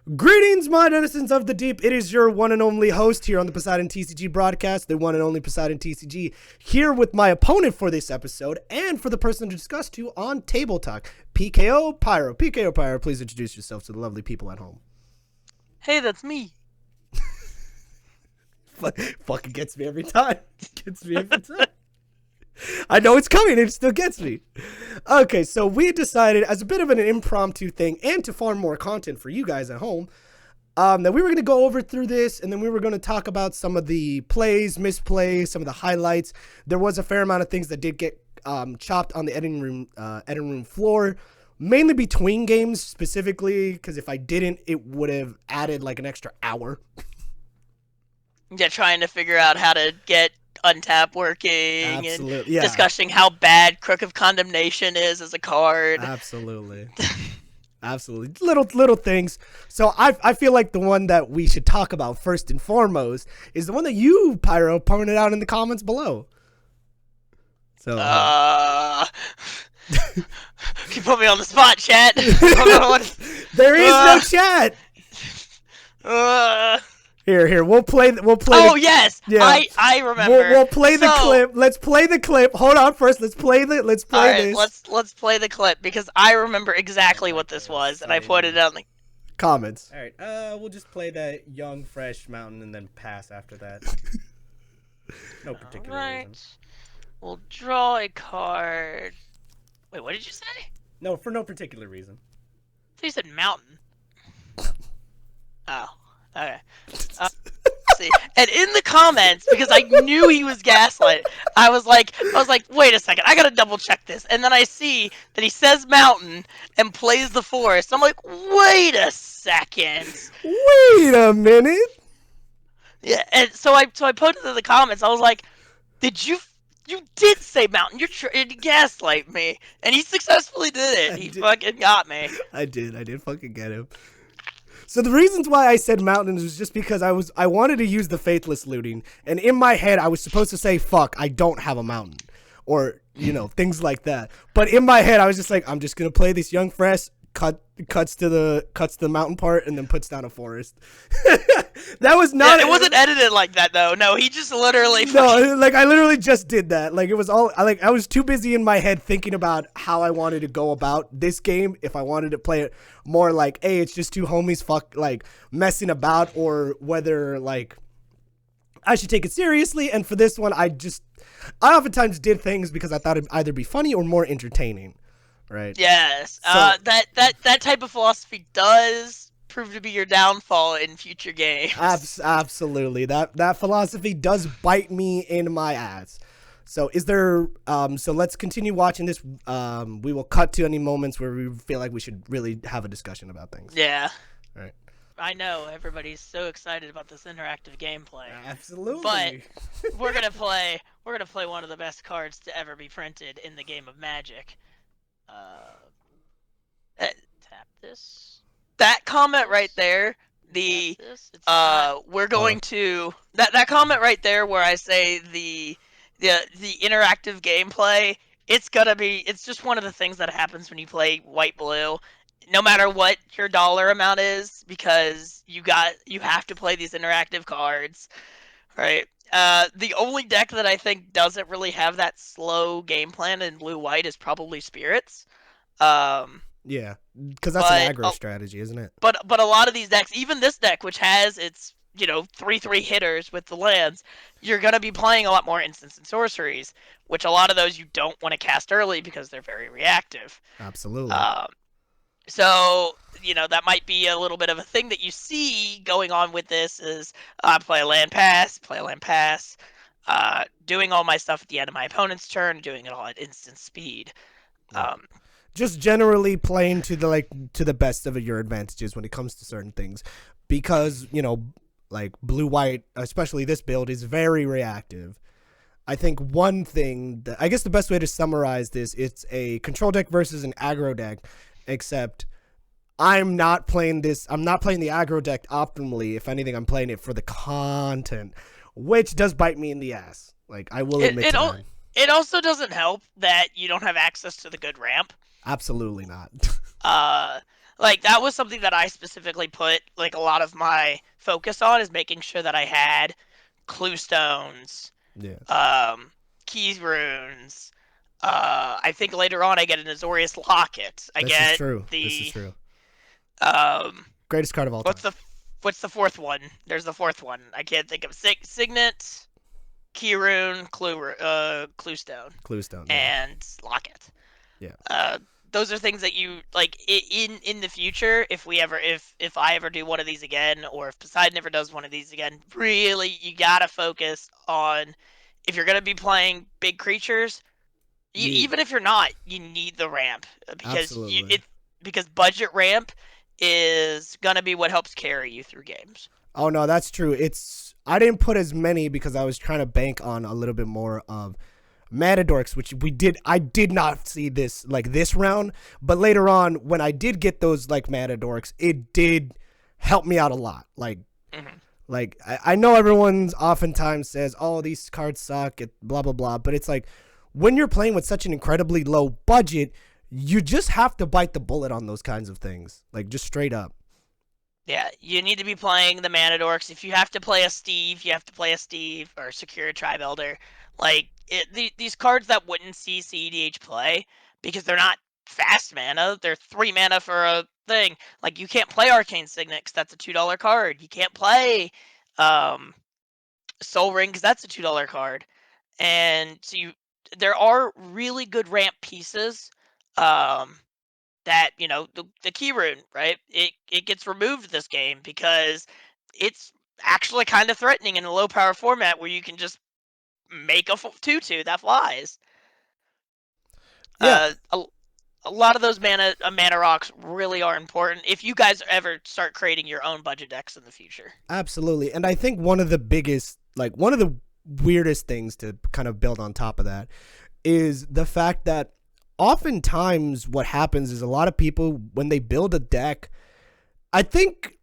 Greetings, my denizens of the deep. It is your one and only host here on the Poseidon TCG broadcast, the one and only Poseidon TCG, here with my opponent for this episode and for the person to discuss to on Table Talk, PKO Pyro. PKO Pyro, please introduce yourself to the lovely people at home. Hey, that's me. Fucking gets me every time. I know it's coming, it still gets me. Okay, so we decided, as a bit of an impromptu thing, and to farm more content for you guys at home, that we were going to go over through this, and then we were going to talk about some of the plays, misplays, some of the highlights. There was a fair amount of things that did get chopped on the editing room floor, mainly between games specifically, because if I didn't, it would have added like an extra hour. Yeah, trying to figure out how to get Untap working. Absolutely, and yeah. discussing how bad Crook of Condemnation is as a card. Absolutely. Absolutely. Little things. So I feel like the one that we should talk about first and foremost is the one that you, Pyro, pointed out in the comments below. So You put me on the spot, chat. There is no chat. Here. We'll play. Oh yes, yeah. I remember. We'll play the clip. Let's play the clip. Hold on, first. Let's play this. Let's play the clip because I remember exactly what this was, and I pointed it out in the comments. All right. We'll just play that young, fresh mountain and then pass after that. No particular reason. We'll draw a card. Wait, what did you say? No, for no particular reason. So you said mountain. Oh. Okay. See, and in the comments, because I knew he was gaslighting, I was like, wait a second, I gotta double check this. And then I see that he says mountain and plays the forest. I'm like, wait a second. Wait a minute. Yeah, and so I put it in the comments. I was like, you did say mountain. You're trying to gaslight me, and he successfully did it. He fucking got me. I did fucking get him. So the reasons why I said mountains was just because I wanted to use the faithless looting, and in my head I was supposed to say fuck, I don't have a mountain, or things like that. But in my head I was just like, I'm just gonna play this young fresh, cuts to the mountain part, and then puts down a forest. That was not. Yeah, it wasn't edited like that though. No, he just literally. No, like I literally just did that. Like it was all like I was too busy in my head thinking about how I wanted to go about this game. If I wanted to play it more like, hey, it's just two homies messing about, or whether like I should take it seriously. And for this one, I oftentimes did things because I thought it'd either be funny or more entertaining. Right. Yes. So, that type of philosophy does prove to be your downfall in future games. Absolutely. That philosophy does bite me in my ass. So is there so let's continue watching this. We will cut to any moments where we feel like we should really have a discussion about things. Yeah. All right. I know everybody's so excited about this interactive gameplay. Absolutely. But we're going to play one of the best cards to ever be printed in the game of Magic. Tap this. That comment right there, we're going to that comment right there where I say the interactive gameplay, it's just one of the things that happens when you play white blue, no matter what your dollar amount is, because you have to play these interactive cards, right? The only deck that I think doesn't really have that slow game plan in blue-white is probably Spirits. Yeah, because that's an aggro strategy, isn't it? But a lot of these decks, even this deck, which has its 3/3 hitters with the lands, you're gonna be playing a lot more instants and sorceries, which a lot of those you don't want to cast early because they're very reactive. Absolutely. So that might be a little bit of a thing that you see going on with this is play a land pass, doing all my stuff at the end of my opponent's turn, doing it all at instant speed. Just generally playing to the best of your advantages when it comes to certain things, because like blue-white, especially this build, is very reactive. I think one thing I guess the best way to summarize this, it's a control deck versus an aggro deck, except I'm not playing the aggro deck optimally. If anything, I'm playing it for the content, which does bite me in the ass. Like, I will admit to that. It also doesn't help that you don't have access to the good ramp. Absolutely not. Like that was something that I specifically put like a lot of my focus on, is making sure that I had clue stones, Yeah, um, keys runes. I think later on I get an Azorius locket. I this is get true. This is the true. um, Greatest card of all what's time. the fourth one? There's the fourth one. I can't think of Signet, key rune, clue stone, Cluestone. Yeah, and locket. yeah. Uh, those are things that you like in the future. If we ever, if I ever do one of these again, or if Poseidon ever does one of these again, really you gotta focus on, if you're gonna be playing big creatures, You even if you're not, you need the ramp, because absolutely. because budget ramp is gonna be what helps carry you through games. Oh no, that's true. It's I didn't put as many because I was trying to bank on a little bit more of Matadorks, which we did. I did not see this like this round, but later on when I did get those like Matadorks, it did help me out a lot. Hmm. Like I know everyone's oftentimes says, "Oh, these cards suck," blah blah blah, but it's like when you're playing with such an incredibly low budget, you just have to bite the bullet on those kinds of things, like just straight up. Yeah, you need to be playing the Manadorks. If you have to play a Steve, you have to play a Steve or Secure Tribe Elder. Like these cards that wouldn't see CEDH play because they're not fast mana. They're 3 mana for a thing. Like you can't play Arcane Signet 'cause that's a $2 card. You can't play um, Soul Ring because that's a $2 card. And so there are really good ramp pieces. Um, that the key rune, right, it gets removed this game because it's actually kind of threatening in a low power format where you can just make a tutu that flies. Yeah, A lot of those mana rocks really are important if you guys ever start creating your own budget decks in the future. absolutely. And I think one of the biggest, like one of the weirdest things to kind of build on top of that is the fact that oftentimes what happens is a lot of people when they build a deck, I think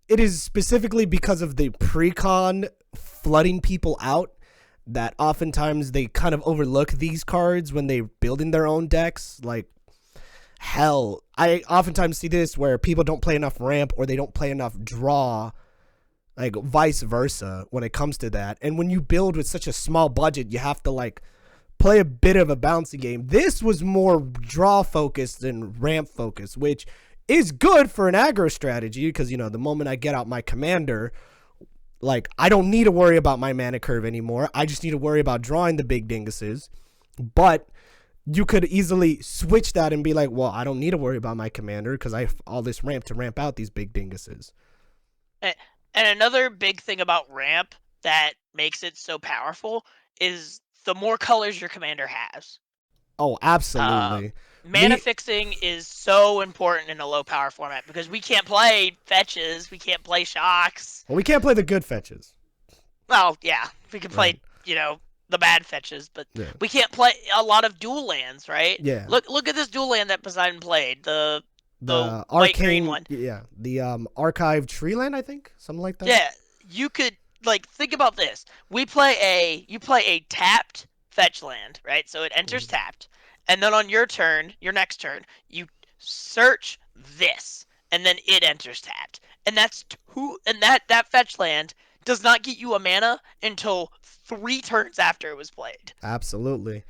it is specifically because of the precon flooding people out that oftentimes they kind of overlook these cards when they're building their own decks. Like hell, I oftentimes see this where people don't play enough ramp or they don't play enough draw, like vice versa when it comes to that. And when you build with such a small budget, you have to like play a bit of a bouncy game. This was more draw focused than ramp focused, which is good for an aggro strategy because, you know, the moment I get out my commander, like I don't need to worry about my mana curve anymore. I just need to worry about drawing the big dinguses. But you could easily switch that and be like, well, I don't need to worry about my commander because I have all this ramp to ramp out these big dinguses. And another big thing about ramp that makes it so powerful is the more colors your commander has. Oh, Uh, absolutely. Mana We fixing is so important in a low power format because we can't play fetches, we can't play shocks. well, we can't play the good fetches, Well, yeah, we can right? play, the bad fetches, but Yeah, we can't play a lot of dual lands, right? yeah. Look at this dual land that Poseidon played, the The white green arcane, one. yeah, the archive treeland, I think, something like that. Yeah, you could like think about this. You play a tapped fetch land, right? So it enters Mhm. tapped, and then on your next turn, you search this, and then it enters tapped, and that fetch land does not get you a mana until 3 turns after it was played. Absolutely.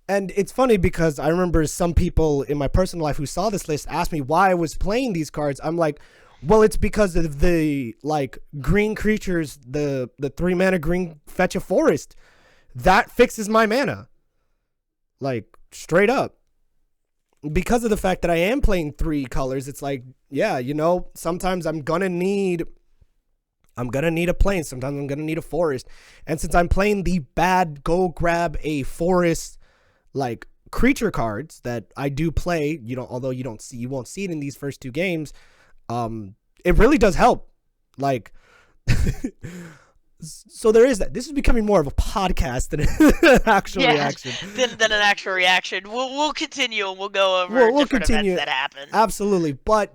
And it's funny because I remember some people in my personal life who saw this list asked me why I was playing these cards. I'm like, well, it's because of the like green creatures, the 3 mana green fetch a forest. That fixes my mana. Like straight up. Because of the fact that I am playing 3 colors, it's like, yeah, you know, sometimes I'm gonna need a plane. Sometimes I'm gonna need a forest. And since I'm playing the bad go grab a forest like creature cards that I do play, although you won't see it in these first 2 games, it really does help. Like so there is that. This is becoming more of a podcast than an actual Yeah, reaction. than an actual reaction. We'll continue and we'll go over We'll different events continue. that happen. Absolutely. But,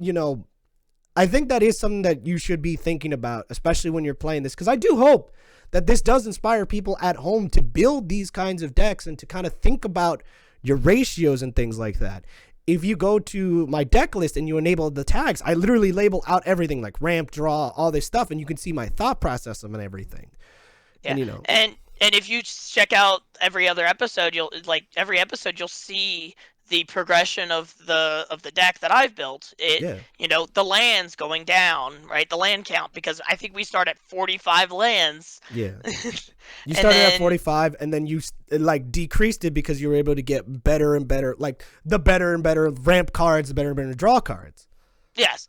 I think that is something that you should be thinking about, especially when you're playing this, because I do hope that this does inspire people at home to build these kinds of decks and to kind of think about your ratios and things like that. if you go to my deck list and you enable the tags, I literally label out everything like ramp, draw, all this stuff, and you can see my thought process and everything. Yeah. And And if you check out every episode, you'll see the progression of the deck that I've built. The lands going down, right? The land count, because I think we start at 45 lands. Yeah. You started at 45, and then you like decreased it because you were able to get better and better, like the better and better ramp cards, the better and better draw cards. Yes.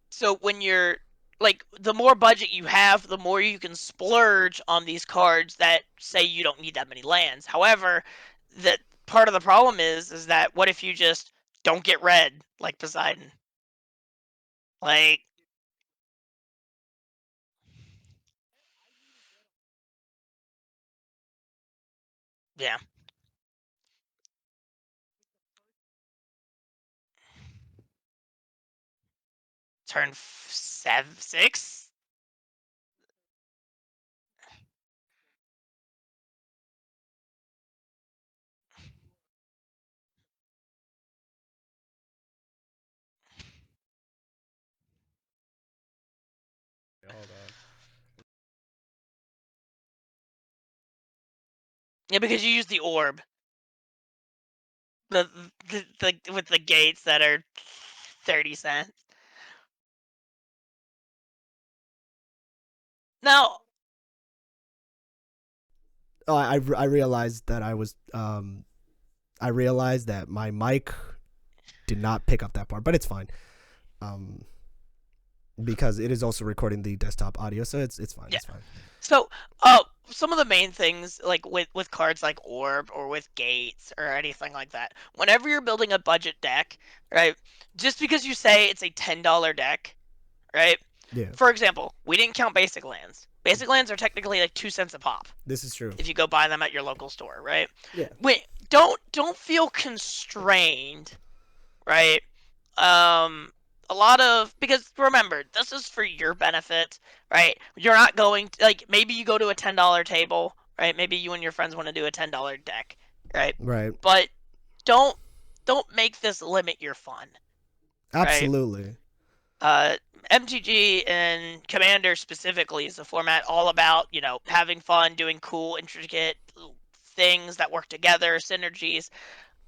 So when you're like, the more budget you have, the more you can splurge on these cards that say you don't need that many lands. However, that part of the problem is that what if you just don't get red like Poseidon? Like, yeah. Turn 6. Hold on. Yeah, because you use the orb. The with the gates that are 30 cents. Now, I realized that I realized that my mic did not pick up that part, but it's fine. Because it is also recording the desktop audio, so it's fine. Yeah. It's fine. So, some of the main things, like with cards like Orb or with Gates or anything like that, whenever you're building a budget deck, right? Just because you say it's a $10 deck, right? Yeah. For example, we didn't count basic lands. Basic lands are technically like 2 cents a pop. This is true. If you go buy them at your local store, right? Yeah. Wait, don't feel constrained, right? A lot of, because remember, this is for your benefit, right? You're not going to, like, maybe you go to a $10 table, right? Maybe you and your friends want to do a $10 deck, right? Right. But don't make this limit your fun. Absolutely. Right? MTG and Commander specifically is a format all about, having fun, doing cool, intricate things that work together, synergies.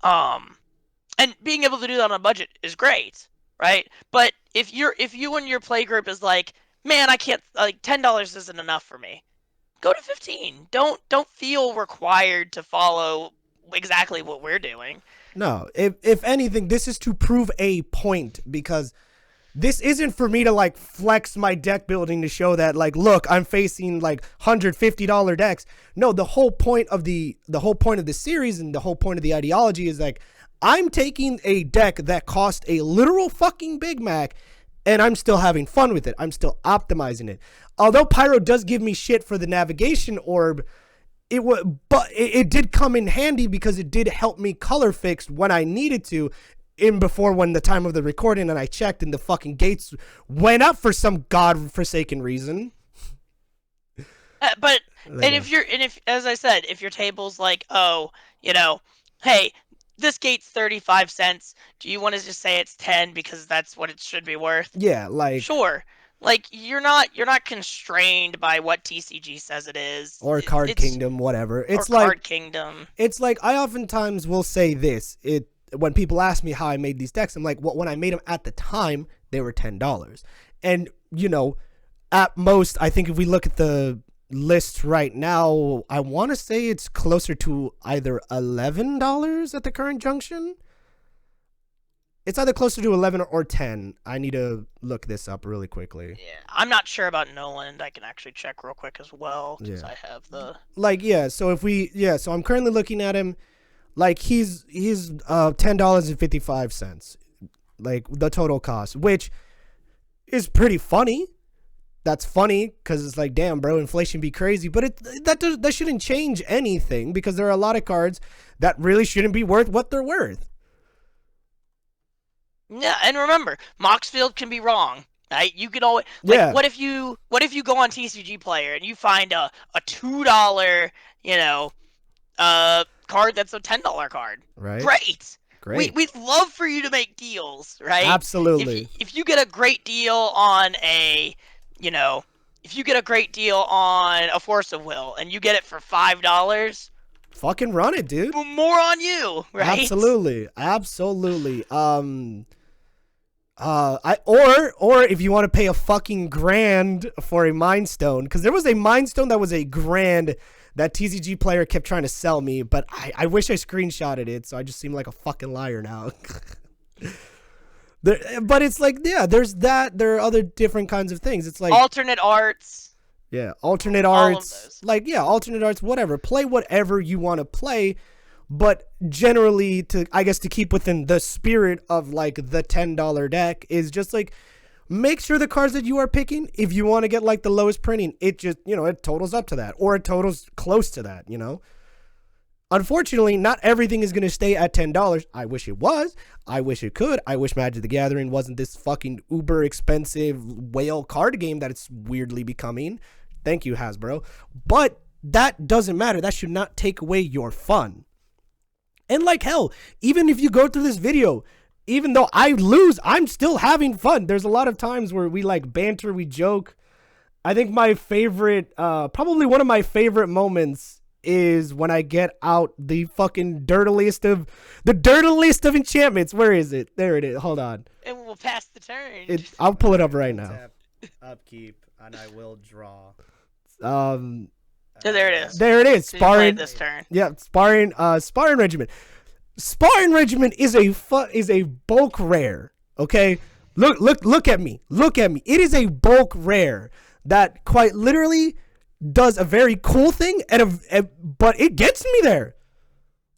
And being able to do that on a budget is great, right? But if you and your play group is like, man, I can't, like, $10 isn't enough for me, go to 15. Don't feel required to follow exactly what we're doing. No, if anything, this is to prove a point, because this isn't for me to like flex my deck building to show that, like, look, I'm facing like $150 decks. No, the whole point of the series and the whole point of the ideology is like, I'm taking a deck that cost a literal fucking Big Mac, and I'm still having fun with it. I'm still optimizing it. Although Pyro does give me shit for the navigation orb, it did come in handy because it did help me color fix when I needed to. When the time of the recording, and I checked and the fucking gates went up for some godforsaken reason. But if as I said, if your table's like, oh, hey, this gate's 35 cents. Do you want to just say it's 10 because that's what it should be worth? Yeah, like, sure. Like, you're not constrained by what TCG says it is, or Card Kingdom, whatever. It's or like Card Kingdom. It's like, I oftentimes will say this. When people ask me how I made these decks, I'm like, well, when I made them at the time, they were $10. And, at most, I think if we look at the list right now, I want to say it's closer to either $11 at the current junction. It's either closer to 11 or 10. I need to look this up really quickly. Yeah, I'm not sure about Noland. I can actually check real quick as well, because I have the... Like, yeah, so so I'm currently looking at him. Like, he's $10.55, like, the total cost, which is pretty funny. That's funny because it's like, damn, bro, inflation be crazy. But that shouldn't change anything, because there are a lot of cards that really shouldn't be worth what they're worth. Yeah, and remember, Moxfield can be wrong. Right? You can always, like, Yeah. What if you go on TCG Player and you find a $2, card that's a $10 card? Right. Great. Great. We'd love for you to make deals, right? Absolutely. If you get a great deal on if you get a great deal on a Force of Will and you get it for $5, Fucking run it, dude. more on you, right? Absolutely. Or if you want to pay a fucking grand for a Mind Stone, because there was a Mind Stone that was a grand that TCG player kept trying to sell me, but I wish I screenshotted it, so I just seem like a fucking liar now. But it's like, yeah, there's that. There are other different kinds of things. It's like alternate arts. Yeah, alternate all arts. of those. Like, yeah, alternate arts, whatever. Play whatever you want to play, but generally, I guess to keep within the spirit of like the $10 deck is just like, make sure the cards that you are picking, if you want to get like the lowest printing, it just, it totals up to that, or it totals close to that, Unfortunately, not everything is going to stay at $10. I wish it was. I wish it could. I wish Magic the Gathering wasn't this fucking uber expensive whale card game that it's weirdly becoming. Thank you, Hasbro. But that doesn't matter. That should not take away your fun. And like hell, even if you go through this video, even though I lose, I'm still having fun. There's a lot of times where we like banter, we joke. I think my favorite, probably one of my favorite moments is when I get out the fucking dirtiest of enchantments. Where is it? There it is. Hold on. And we'll pass the turn. I'll pull it up right now. Tap, upkeep, and I will draw. So there it is. There it is. So you played Sparring. this turn. Yeah, sparring regiment. Sparring regiment is a bulk rare. Okay, look at me. Look at me. It is a bulk rare that quite literally does a very cool thing, but it gets me there.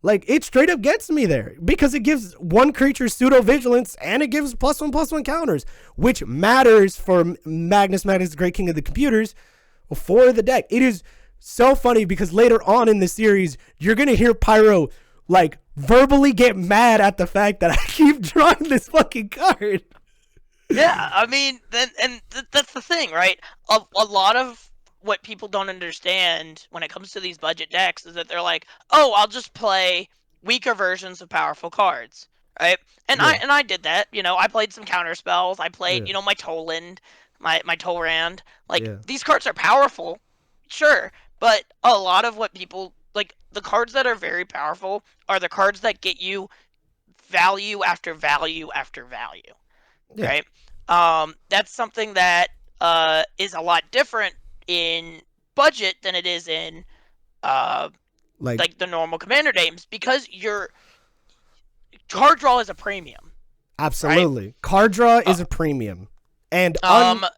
Like, it straight up gets me there because it gives one creature pseudo vigilance and it gives +1/+1 counters, which matters for Magnus, the Great King of the Computers, for the deck. It is so funny because later on in the series, you're gonna hear Pyro like verbally get mad at the fact that I keep drawing this fucking card. Yeah, I mean, that's the thing, right? A lot of what people don't understand when it comes to these budget decks is that they're like, oh, I'll just play weaker versions of powerful cards, right? And Yeah. I did that. I played some counter spells. I played, Yeah. my Toland, my Tolrand. Like, Yeah. these cards are powerful, sure, but a lot of what people like, the cards that are very powerful are the cards that get you value after value after value, Yeah. right? That's something that is a lot different in budget than it is in like the normal commander games, because your card draw is a premium. Absolutely, right? Card draw is a premium, and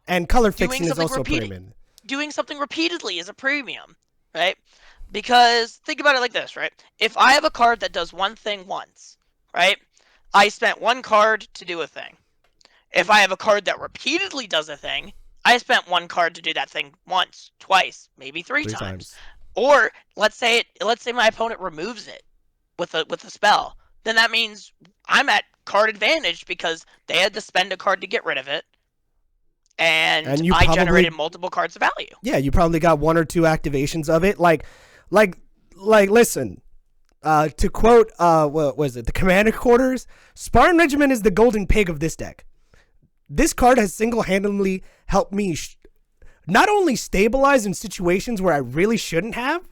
and color fixing is also a premium. Doing something repeatedly is a premium, right? Because think about it like this, right? If I have a card that does one thing once, right? I spent one card to do a thing. If I have a card that repeatedly does a thing, I spent one card to do that thing once, twice, maybe three times. Or let's say my opponent removes it with a spell. Then that means I'm at card advantage because they had to spend a card to get rid of it. And I generated multiple cards of value. Yeah, you probably got one or two activations of it. Like listen, to quote what was it? The Commander Quarters, Spartan Regiment is the golden pig of this deck. This card has single-handedly helped me not only stabilize in situations where I really shouldn't have,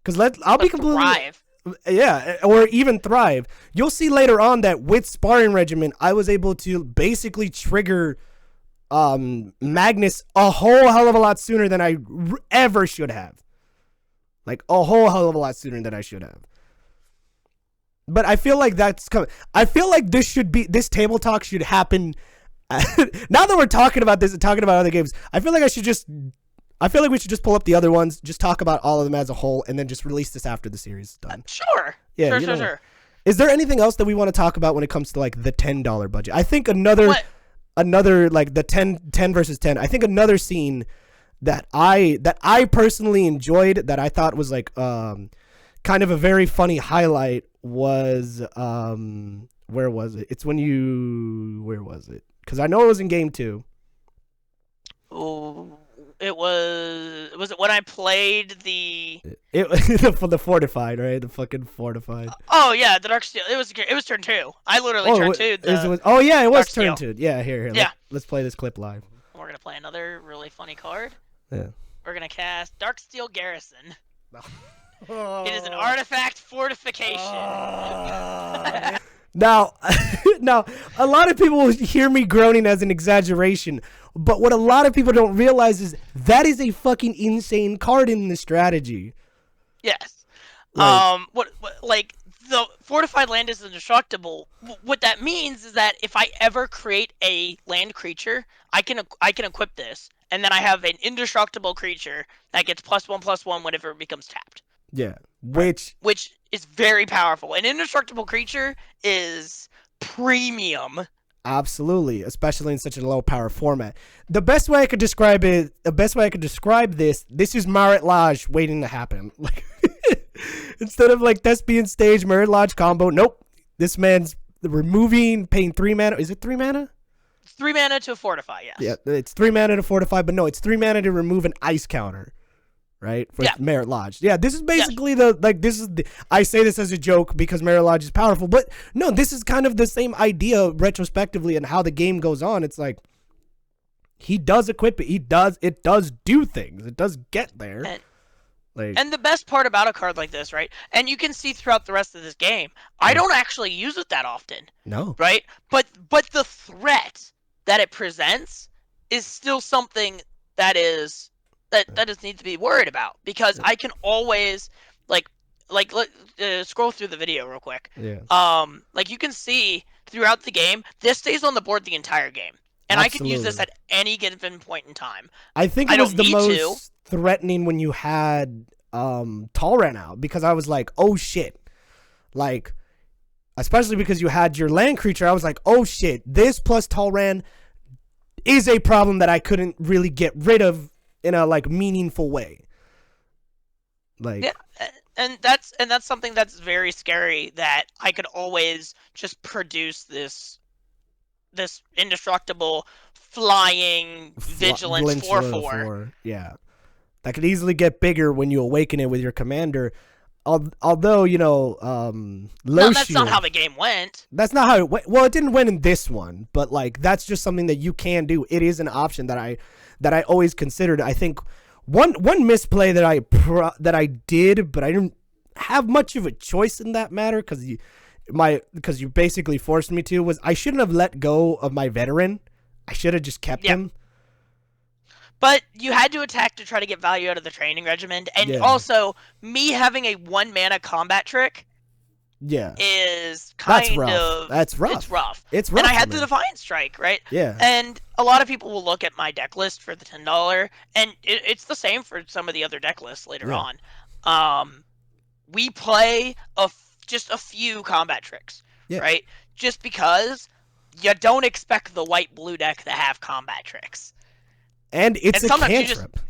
because I'll be completely thrive. Yeah, or even thrive. You'll see later on that with Sparring Regiment, I was able to basically trigger Magnus a whole hell of a lot sooner than I ever should have. Like, a whole hell of a lot sooner than I should have. But I feel like that's coming. I feel like this table talk should happen. Now that we're talking about this and talking about other games, I feel like we should just pull up the other ones, just talk about all of them as a whole, and then just release this after the series is done. Sure. Yeah. Sure. Is there anything else that we want to talk about when it comes to like the $10 budget? I think another like the 10 versus 10. I think another scene that I personally enjoyed, that I thought was like kind of a very funny highlight, was where was it? It's where was it? Because I know it was in game 2. Oh, it was it when I played the For the fortified, right? The fucking fortified. oh yeah, the Dark Steel. It was turn 2. I literally turn 2. Oh yeah, it was Dark turn 2. Yeah, here. Yeah. Let's play this clip live. We're gonna play another really funny card. Yeah. We're gonna cast Dark Steel Garrison. Oh. It is an artifact fortification. Now, now, a lot of people will hear me groaning as an exaggeration, but what a lot of people don't realize is that is a fucking insane card in the strategy. Yes. Like- What like the fortified land is indestructible. What that means is that if I ever create a land creature, I can equip this, and then I have an indestructible creature that gets +1/+1 whenever it becomes tapped. Yeah, which is very powerful. An indestructible creature is premium. absolutely, especially in such a low power format. The best way I could describe this is Marit Lage waiting to happen. Like instead of like Thespian Stage Marit Lage combo, nope. This man's removing, paying 3 mana. Is it 3 mana? 3 mana to fortify, yes. Yeah, it's 3 mana to fortify, but no, it's 3 mana to remove an ice counter. Right? For Marit Lage. Yeah, this is basically I say this as a joke because Marit Lage is powerful, but no, this is kind of the same idea retrospectively and how the game goes on. It's like he does equip it. It does do things. It does get there. And the best part about a card like this, right? And you can see throughout the rest of this game, I don't actually use it that often. No. Right? But the threat that it presents is still something that just needs to be worried about, because I can always scroll through the video real quick. Yeah. Like you can see throughout the game, this stays on the board the entire game, and I can use this at any given point in time. I think it was the most threatening when you had Talran out, because I was like, oh shit, like especially because you had your land creature. I was like, oh shit, this plus Talran is a problem that I couldn't really get rid of in a like meaningful way. Like yeah, and that's something that's very scary, that I could always just produce this indestructible flying vigilance 4/4. Yeah, that could easily get bigger when you awaken it with your commander. Although No, that's not how the game went. That's not how it went. Well, it didn't win in this one, but like that's just something that you can do. It is an option that I always considered. I think one misplay that I did, but I didn't have much of a choice in that matter because you basically forced me to, was I shouldn't have let go of my veteran. I should have just kept him. But you had to attack to try to get value out of the training regimen, and also me having a 1 mana combat trick. Yeah, is kind of that's rough. It's rough. It's rough. And I had the Defiant Strike, right? Yeah. And a lot of people will look at my deck list for the $10, and it's the same for some of the other deck lists later on. We play just a few combat tricks, right? Just because you don't expect the white-blue deck to have combat tricks. And it's a cantrip.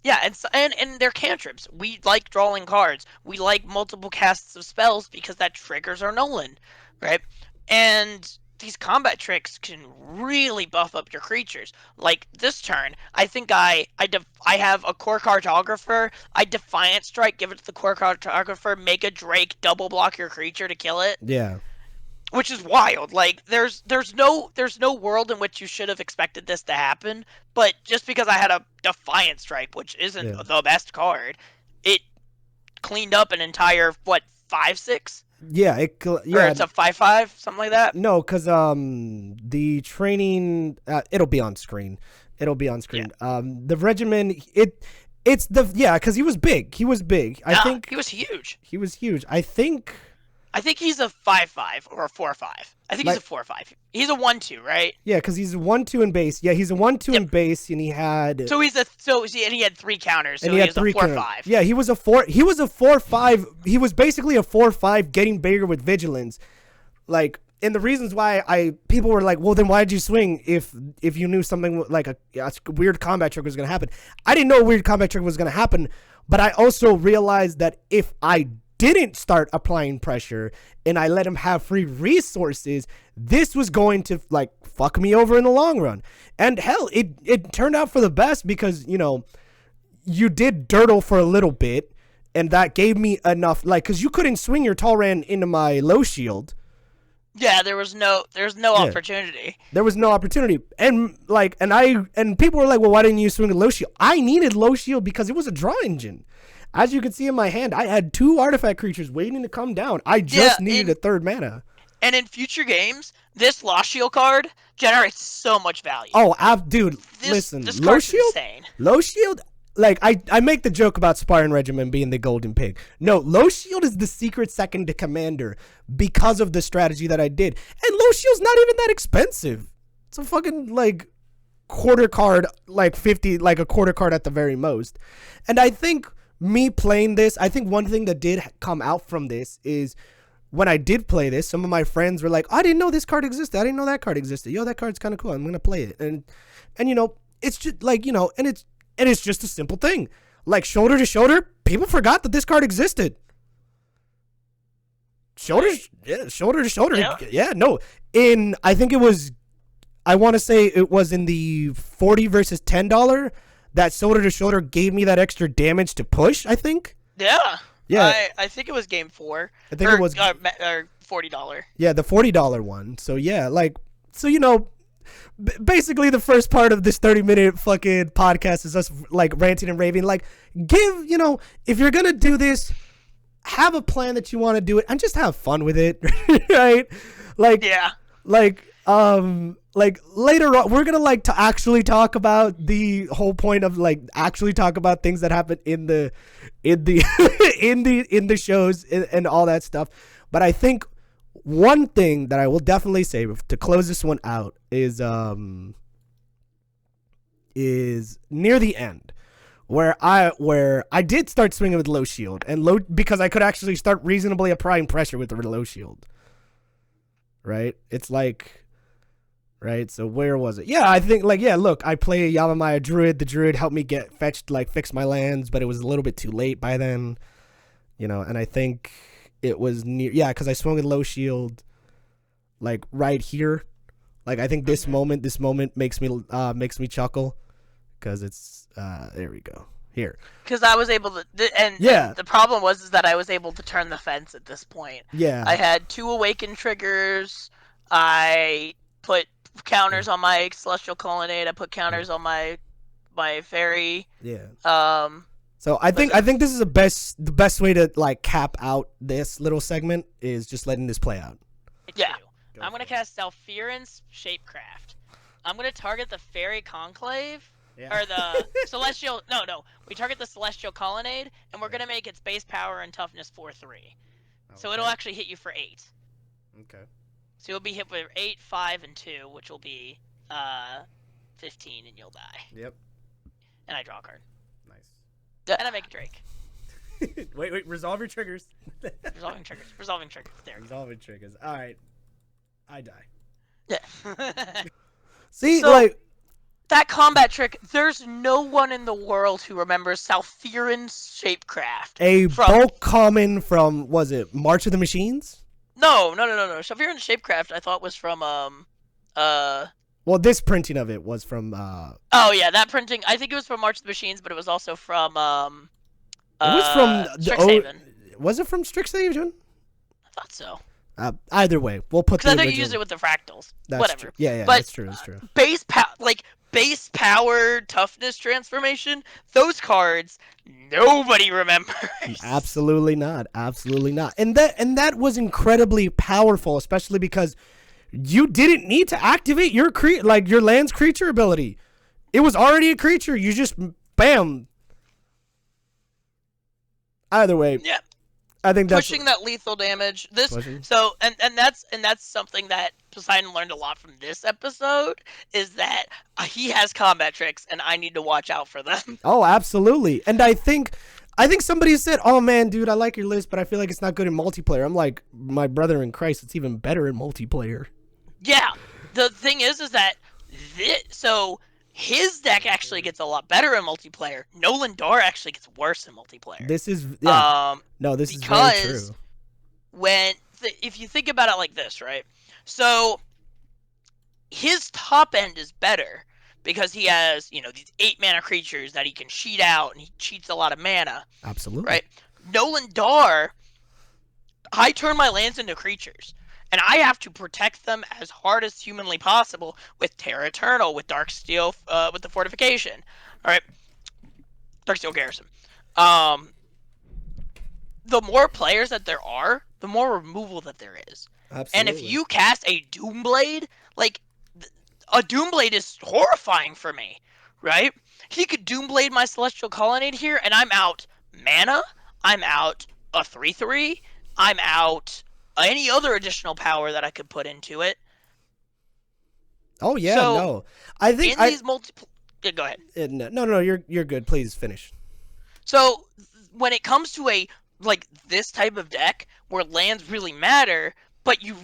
Yeah, and they're cantrips. We like drawing cards. We like multiple casts of spells because that triggers our Nolan, right? And these combat tricks can really buff up your creatures. Like this turn, I think I have a Core Cartographer. I Defiant Strike, give it to the Core Cartographer, make a Drake, double block your creature to kill it. Yeah. Which is wild. Like there's no world in which you should have expected this to happen, but just because I had a Defiant Strike, which isn't the best card, it cleaned up an entire 5/6. Yeah, or it's a 5/5, something like that. No, because the training it'll be on screen. Yeah. The regimen because he was big. I think he was huge. I think he's a 5/5 or a 4/5. I think he's a 4/5. He's a 1/2, right? Yeah, because he's a 1/2 in base. Yeah, he's a 1/2 in base, and he had. And he had 3 counters. So he had 3 4/5. Yeah, he was a 4/5. He was basically a 4/5, getting bigger with vigilance. Like, and the reasons why people were like, well, then why did you swing if you knew something like a weird combat trick was gonna happen? I didn't know a weird combat trick was gonna happen, but I also realized that if I didn't start applying pressure and I let him have free resources, this was going to like fuck me over in the long run. And hell, it turned out for the best because, you know, you did dirtle for a little bit and that gave me enough, like, because you couldn't swing your Talran into my low shield. Yeah, there's no opportunity. There was no opportunity. And like, and people were like, well, why didn't you swing a low shield? I needed low shield because it was a draw engine. As you can see in my hand, I had 2 artifact creatures waiting to come down. I just needed a 3rd mana. And in future games, this Lost Shield card generates so much value. Oh, dude, listen, low shield, insane. Low shield. Like, I make the joke about Spartan Regiment being the golden pig. No, low shield is the secret second to commander because of the strategy that I did. And low shield's not even that expensive. It's a fucking, like, quarter card, like 50, like a quarter card at the very most. And I think me playing this, I think one thing that did come out from this is when I did play this, some of my friends were like, I didn't know this card existed. I didn't know that card existed. Yo, that card's kind of cool. I'm going to play it. And, you know, it's just like, you know, and it's just a simple thing. Like, shoulder to shoulder, people forgot that this card existed. Shoulder to shoulder. Yeah, no. I think it was, I want to say it was in the $40 versus $10 that shoulder to shoulder gave me that extra damage to push, I think. Yeah. Yeah. I think it was game 4. I think it was or $40. Yeah, the $40 one. So yeah, like, so you know, basically the first part of this 30-minute fucking podcast is us like ranting and raving. Like, you know, if you're gonna do this, have a plan that you want to do it and just have fun with it. Right? Like, yeah. Like later on we're gonna like to actually talk about the whole point of like actually talk about things that happen in the in the shows and all that stuff. But I think one thing that I will definitely say to close this one out is near the end where I did start swinging with low shield and low because I could actually start reasonably applying pressure with the low shield. Right? It's like, right? So where was it? Yeah, I think like, yeah, look, I play Yavimaya Druid. The Druid helped me get fetched, like fix my lands, but it was a little bit too late by then, you know, and I think it was near, yeah, because I swung with low shield like right here. Like, I think this moment makes me chuckle because it's, there we go. Here. Because I was able to, the problem was that I was able to turn the fence at this point. Yeah. I had 2 awaken triggers. I put counters on my Celestial Colonnade. I put counters on my fairy. Yeah. So I think this is the best way to like cap out this little segment is just letting this play out. Yeah. I'm gonna cast Salfiran's Shapecraft. I'm gonna target the Fairy Conclave. Yeah. Or the Celestial... No. We target the Celestial Colonnade, and we're going to make its base power and toughness 4-3. Okay. So it'll actually hit you for 8. Okay. So you'll be hit with 8, 5, and 2, which will be 15, and you'll die. Yep. And I draw a card. Nice. And I make a Drake. Wait. Resolve your triggers. Resolving triggers. There. Resolving triggers. All right. I die. Yeah. See, so, like... That combat trick, there's no one in the world who remembers Salfiran's Shapecraft. Bulk common from, was it March of the Machines? No. Salfiran's Shapecraft, I thought, was from, Well, this printing of it was from, Oh, yeah, that printing, I think it was from March of the Machines, but it was also from, It was from... Strixhaven. Was it from Strixhaven? I thought so. Either way, we'll put the original... Because I think you used it with the fractals. That's Whatever. True. Yeah, but, that's true. Base power toughness transformation, those cards nobody remembers. Absolutely not. And that was incredibly powerful, especially because you didn't need to activate your your land's creature ability. It was already a creature. You just bam. Either way. Yeah. I think that's pushing that lethal damage. So that's something that Poseidon learned a lot from this episode is that he has combat tricks and I need to watch out for them. Oh, absolutely. And I think somebody said, "Oh man, dude, I like your list, but I feel like it's not good in multiplayer." I'm like, my brother in Christ, it's even better in multiplayer. Yeah. The thing is that His deck actually gets a lot better in multiplayer. Nolan Dar actually gets worse in multiplayer. This is this is very Because true. if you think about it like this, right? So his top end is better because he has, these 8-mana creatures that he can cheat out, and he cheats a lot of mana, Absolutely. right? Nolan Dar, I turn my lands into creatures, and I have to protect them as hard as humanly possible with Terra Eternal, with Darksteel, with the fortification. All right, Darksteel Garrison. The more players that there are, the more removal that there is. Absolutely. And if you cast a Doomblade, like, a Doomblade is horrifying for me, right? He could Doomblade my Celestial Colonnade here, and I'm out mana, I'm out a 3/3, I'm out any other additional power that I could put into it. Oh yeah, So, no. I think in these yeah, go ahead. No, you're good. Please finish. So when it comes to this type of deck where lands really matter, but you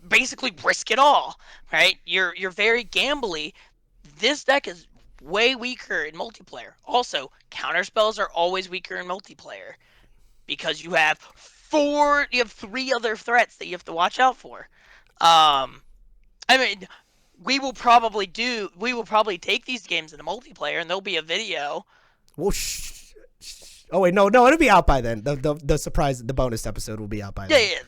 basically risk it all, right? You're very gambly. This deck is way weaker in multiplayer. Also, counterspells are always weaker in multiplayer because you have 3 other threats that you have to watch out for. I mean, we will probably take these games into multiplayer, and there'll be a video. Well, oh wait, no, it'll be out by then. The surprise, the bonus episode will be out by then. Yeah.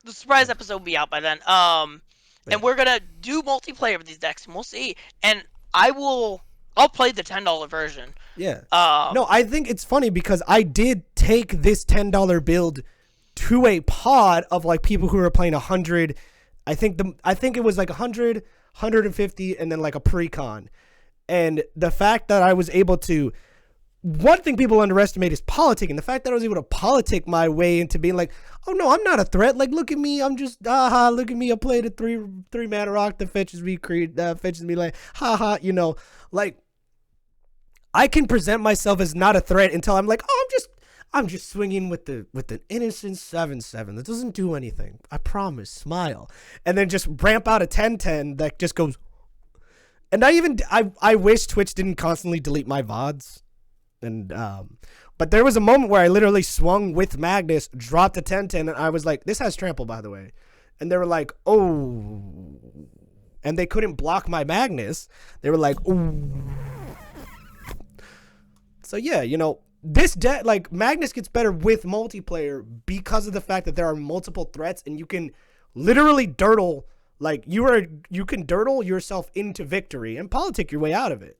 The surprise episode will be out by then. And we're gonna do multiplayer with these decks, and we'll see. And I'll play the $10 version. Yeah. No, I think it's funny because I did take this $10 build to a pod of like people who were playing 100. I think it was like 100, 150, and then like a pre-con. And the fact that I was able to, one thing people underestimate is politicking. The fact that I was able to politic my way into being like, oh no, I'm not a threat. Like, look at me. I'm just, look at me. I played a three mana rock that fetches me like, like, I can present myself as not a threat until I'm like, oh, I'm just swinging with an innocent 7/7 that doesn't do anything. I promise. Smile. And then just ramp out a 10/10 that just goes. And I wish Twitch didn't constantly delete my VODs. And but there was a moment where I literally swung with Magnus, dropped a 10/10, and I was like, this has trample, by the way. And they were like, oh. And they couldn't block my Magnus. They were like, ooh. So yeah, this deck, like, Magnus gets better with multiplayer because of the fact that there are multiple threats and you can literally dirtle, like, you can dirtle yourself into victory and politic your way out of it.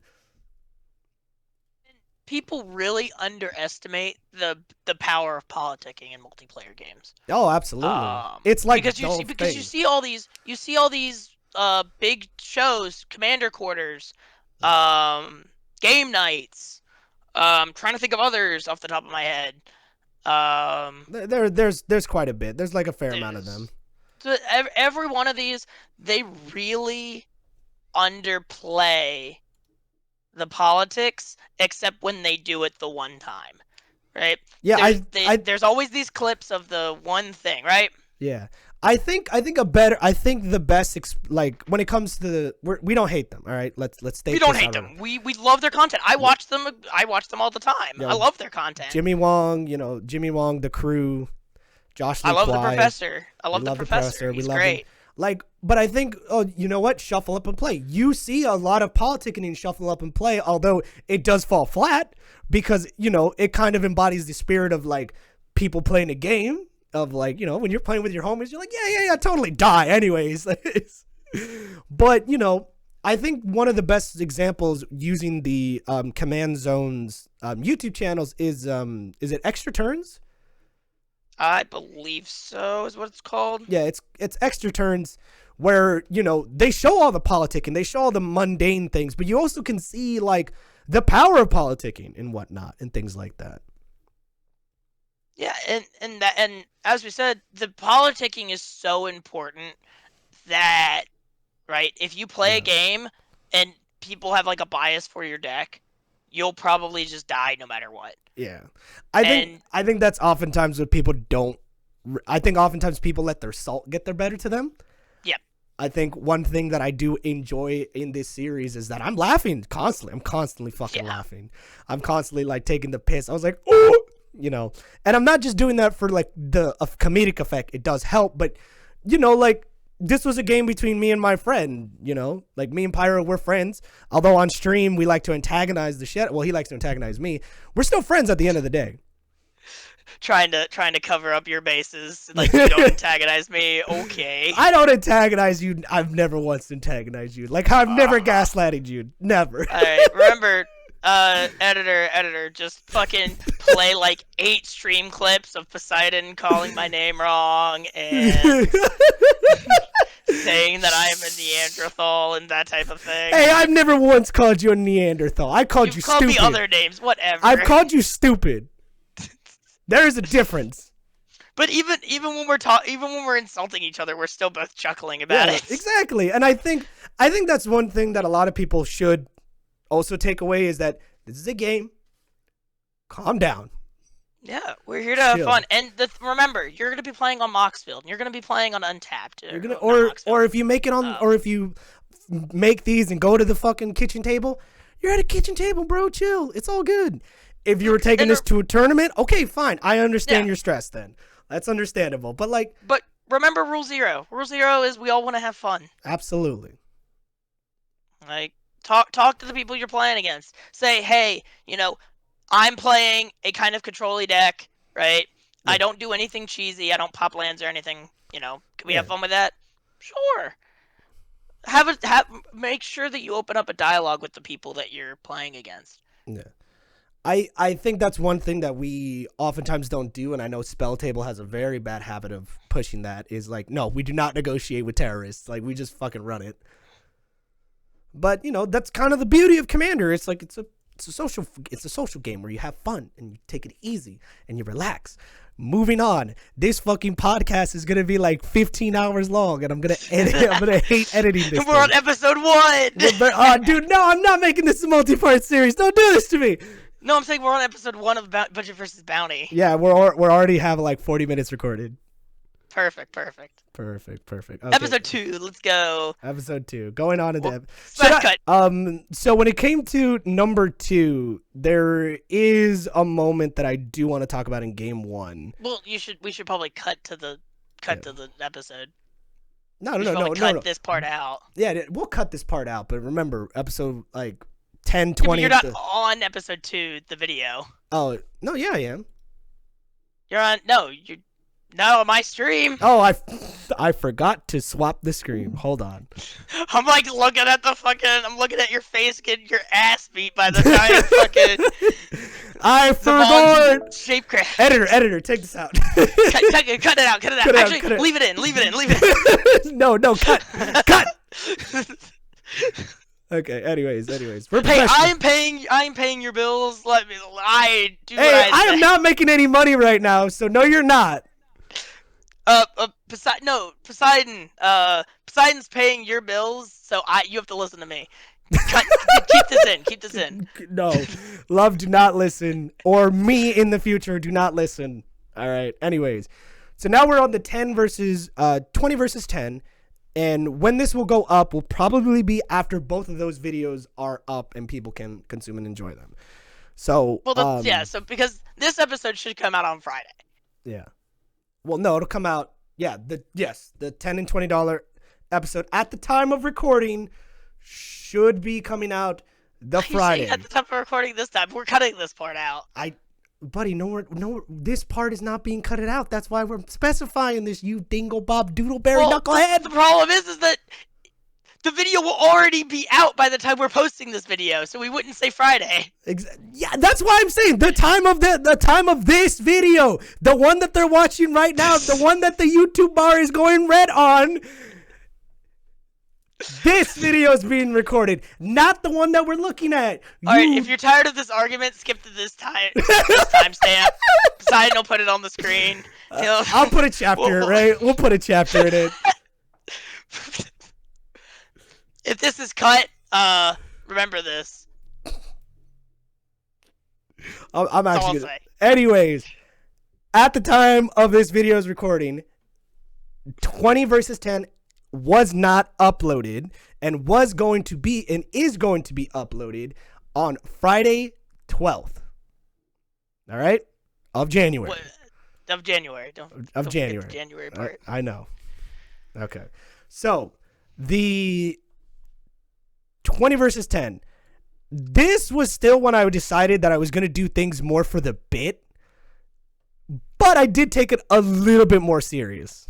People really underestimate the power of politicking in multiplayer games. Oh, absolutely. It's like because you see all these big shows, Commander Quarters, game nights. Trying to think of others off the top of my head. There's quite a bit. There's like a fair amount of them. So every one of these, they really underplay the politics, except when they do it the one time, right? Yeah, there's always these clips of the one thing, right? Yeah. I think the best like when it comes to we don't hate them, all right? Let's stay. We don't hate them. We love their content. I watch them all the time. I love their content. Jimmy Wong, the crew, Josh Lee I love Kwai. the professor. I love the professor. He's great. Him. Like, but I think, you know what? Shuffle up and play. You see a lot of politicking in Shuffle Up and Play, although it does fall flat because, it kind of embodies the spirit of like people playing a game. Of like, when you're playing with your homies, you're like, yeah, totally die anyways. But, I think one of the best examples using the Command Zone's YouTube channels is it Extra Turns? I believe so is what it's called. Yeah, it's Extra Turns where, they show all the politicking, they show all the mundane things, but you also can see like the power of politicking and whatnot and things like that. Yeah, and as we said, the politicking is so important that, right, if you play a game and people have like a bias for your deck, you'll probably just die no matter what. Yeah. I think that's oftentimes what people don't. I think oftentimes people let their salt get their better to them. Yep. I think one thing that I do enjoy in this series is that I'm laughing constantly. I'm constantly fucking laughing. I'm constantly like taking the piss. I was like, oh, you know, and I'm not just doing that for like the comedic effect. It does help, but you know, like this was a game between me and my friend, you know, like me and Pyro, we're friends. Although on stream, we like to antagonize the shit. Well, he likes to antagonize me. We're still friends at the end of the day. Trying to cover up your bases, like you don't antagonize me. Okay. I don't antagonize you. I've never once antagonized you. Like I've never gaslighted you. Never. All right. Remember, editor, just fucking play like 8 stream clips of Poseidon calling my name wrong and saying that I am a Neanderthal and that type of thing. Hey, I've never once called you a Neanderthal. I called you called stupid. me other names, whatever. I've called you stupid. There is a difference. But even when we're insulting each other, we're still both chuckling about it. Exactly. And I think that's one thing that a lot of people should also take away is that this is a game. Calm down. Yeah, we're here to have fun. And remember, you're gonna be playing on Moxfield. And you're gonna be playing on Untapped. You're gonna or if you make it on or if you make these and go to the fucking kitchen table, you're at a kitchen table, bro. Chill. It's all good. If you were taking this to a tournament, okay, fine. I understand your stress then. That's understandable. But like But remember rule 0. Rule 0 is we all want to have fun. Absolutely. Like talk to the people you're playing against. Say, "Hey, you know, I'm playing a kind of control-y deck, right? Yeah. I don't do anything cheesy. I don't pop lands or anything, you know. Can we have fun with that?" Sure. Make sure that you open up a dialogue with the people that you're playing against. Yeah. I think that's one thing that we oftentimes don't do, and I know Spell Table has a very bad habit of pushing that, is like, no, we do not negotiate with terrorists. Like, we just fucking run it. But, you know, that's kind of the beauty of Commander. It's like it's a social game where you have fun and you take it easy and you relax. Moving on. This fucking podcast is gonna be like 15 hours long, and I'm gonna hate editing this. We're on episode 1. Dude, no, I'm not making this a multi-part series. Don't do this to me. No, I'm saying we're on episode 1 of Budget versus Bounty. Yeah, we're already have like 40 minutes recorded. Perfect. Okay. Episode 2, let's go. Episode 2, going on into cut. So when it came to number 2, there is a moment that I do want to talk about in game 1. Well, we should probably cut to the episode. No. Cut this part out. Yeah, we'll cut this part out, but remember episode like 10, 20. You're not on episode 2, the video. Oh, no, yeah, I am. You're on. No, you're not on my stream. Oh, I forgot to swap the screen. Hold on. I'm like looking at I'm looking at your face getting your ass beat by the giant fucking. I forgot. Shape craft. Editor, take this out. cut it out. Actually, leave it in. No, cut. Okay. Anyways, we're hey, I'm paying your bills. I am not making any money right now, so no, you're not. Poseidon. Poseidon's paying your bills, so you have to listen to me. Keep this in. No, love, do not listen, or me in the future, do not listen. All right. Anyways, so now we're on the 20 versus 10. And when this will go up will probably be after both of those videos are up and people can consume and enjoy them. So so because this episode should come out on Friday. Yeah. Well, no, it'll come out. Yeah, the $10 and $20 episode at the time of recording should be coming out the Friday. At the time of recording this time, we're cutting this part out. Buddy, no, this part is not being cut out. That's why we're specifying this, you dingle bob doodleberry knucklehead. The problem is that the video will already be out by the time we're posting this video, so we wouldn't say Friday. Yeah, that's why I'm saying the time of this video, the one that they're watching right now, the one that the YouTube bar is going red on. This video is being recorded, not the one that we're looking at. All right, if you're tired of this argument, skip to this timestamp. Poseidon will put it on the screen. I'll put a chapter, right? We'll put a chapter in it. If this is cut, remember this. I'm actually gonna... Anyways, at the time of this video's recording, 20 versus 10 was not uploaded and was going to be and is going to be uploaded on Friday 12th. All right? Of January. What? Of January. Don't forget January. the January part. I know. Okay. So, the 20 versus 10. This was still when I decided that I was going to do things more for the bit, but I did take it a little bit more serious.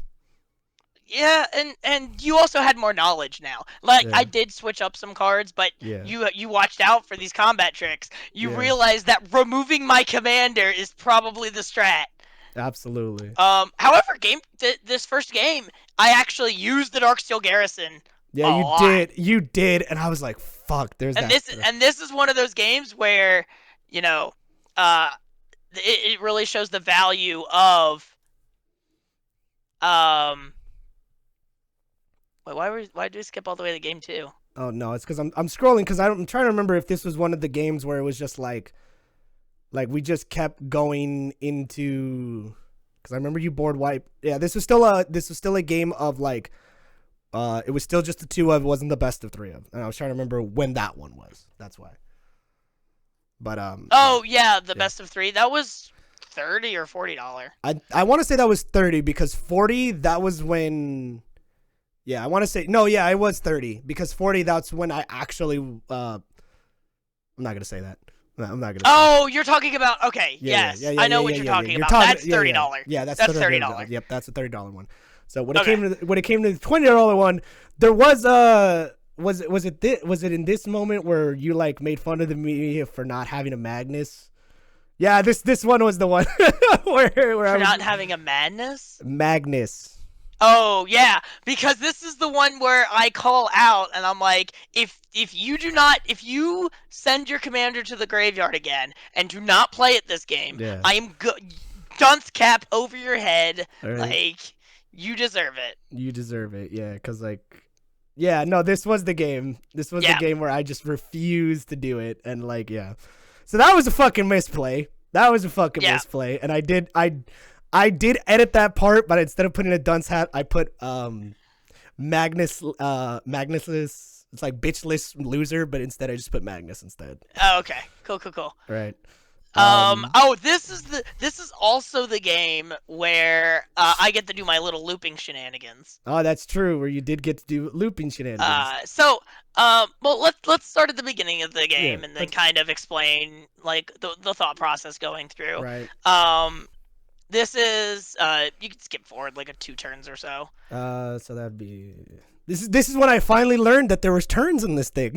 Yeah, and you also had more knowledge now. Like, Yeah. I did switch up some cards, but Yeah. you watched out for these combat tricks. You Yeah. realized that removing my commander is probably the strat. Absolutely. However, this first game, I actually used the Darksteel Garrison. Yeah, a you lot. did. You did, and I was like, "Fuck." There's And that. this is one of those games where, you know, it really shows the value of Wait, why did we skip all the way to game 2? Oh no, it's because I'm scrolling because I'm trying to remember if this was one of the games where it was just like we just kept going into, because I remember you board wipe. Yeah, this was still a game of like it was still just the 2 of, it wasn't the best of 3 of, and I was trying to remember when that one was. That's why. But Oh yeah, the best of 3. That was $30 or $40. I want to say that was 30 because 40 that was when. Yeah, I want to say no. Yeah, it was 30 because 40. That's when I actually. I'm not gonna say that. No, I'm not gonna. Oh, you're talking about okay. Yeah, yes, yeah, yeah, I know yeah, what yeah, you're yeah, talking yeah. about. You're That's talking- $30. Yeah, that's $30. Yep, that's the $30 one. So when it Okay. came to the $20 one, there was was it in this moment where you like made fun of me for not having a Magnus? Yeah, this one was the one where For I was not having a madness. Magnus. Oh yeah, because this is the one where I call out and I'm like, if you send your commander to the graveyard again and do not play it this game, Yeah. I am dunce cap over your head. All right. Like, you deserve it. You deserve it, yeah, because, like, yeah, no, this was the game. This was Yeah. the game where I just refused to do it, and, like, yeah. So that was a fucking misplay. That was a fucking Yeah. misplay, and I did edit that part, but instead of putting a dunce hat, I put, Magnusless, it's like bitchless loser, but instead I just put Magnus instead. Oh, okay. Cool. Right. This is also the game where I get to do my little looping shenanigans. Oh, that's true, where you did get to do looping shenanigans. Well, let's start at the beginning of the game Yeah, and then kind of explain like the thought process going through. Right. This is you can skip forward like 2 turns or so. So that'd be this is when I finally learned that there was turns in this thing.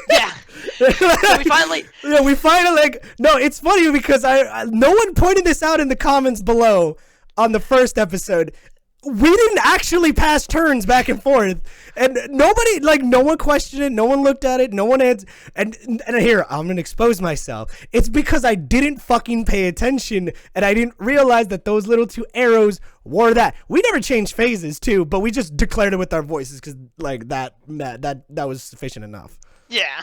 Yeah. So we finally. Yeah, we finally like. No, it's funny because no one pointed this out in the comments below on the first episode. We didn't actually pass turns back and forth, and nobody, like, no one questioned it, no one looked at it, no one had, and here, I'm gonna expose myself. It's because I didn't fucking pay attention, and I didn't realize that those little 2 arrows were that. We never changed phases too, but we just declared it with our voices because, like, that was sufficient enough. Yeah.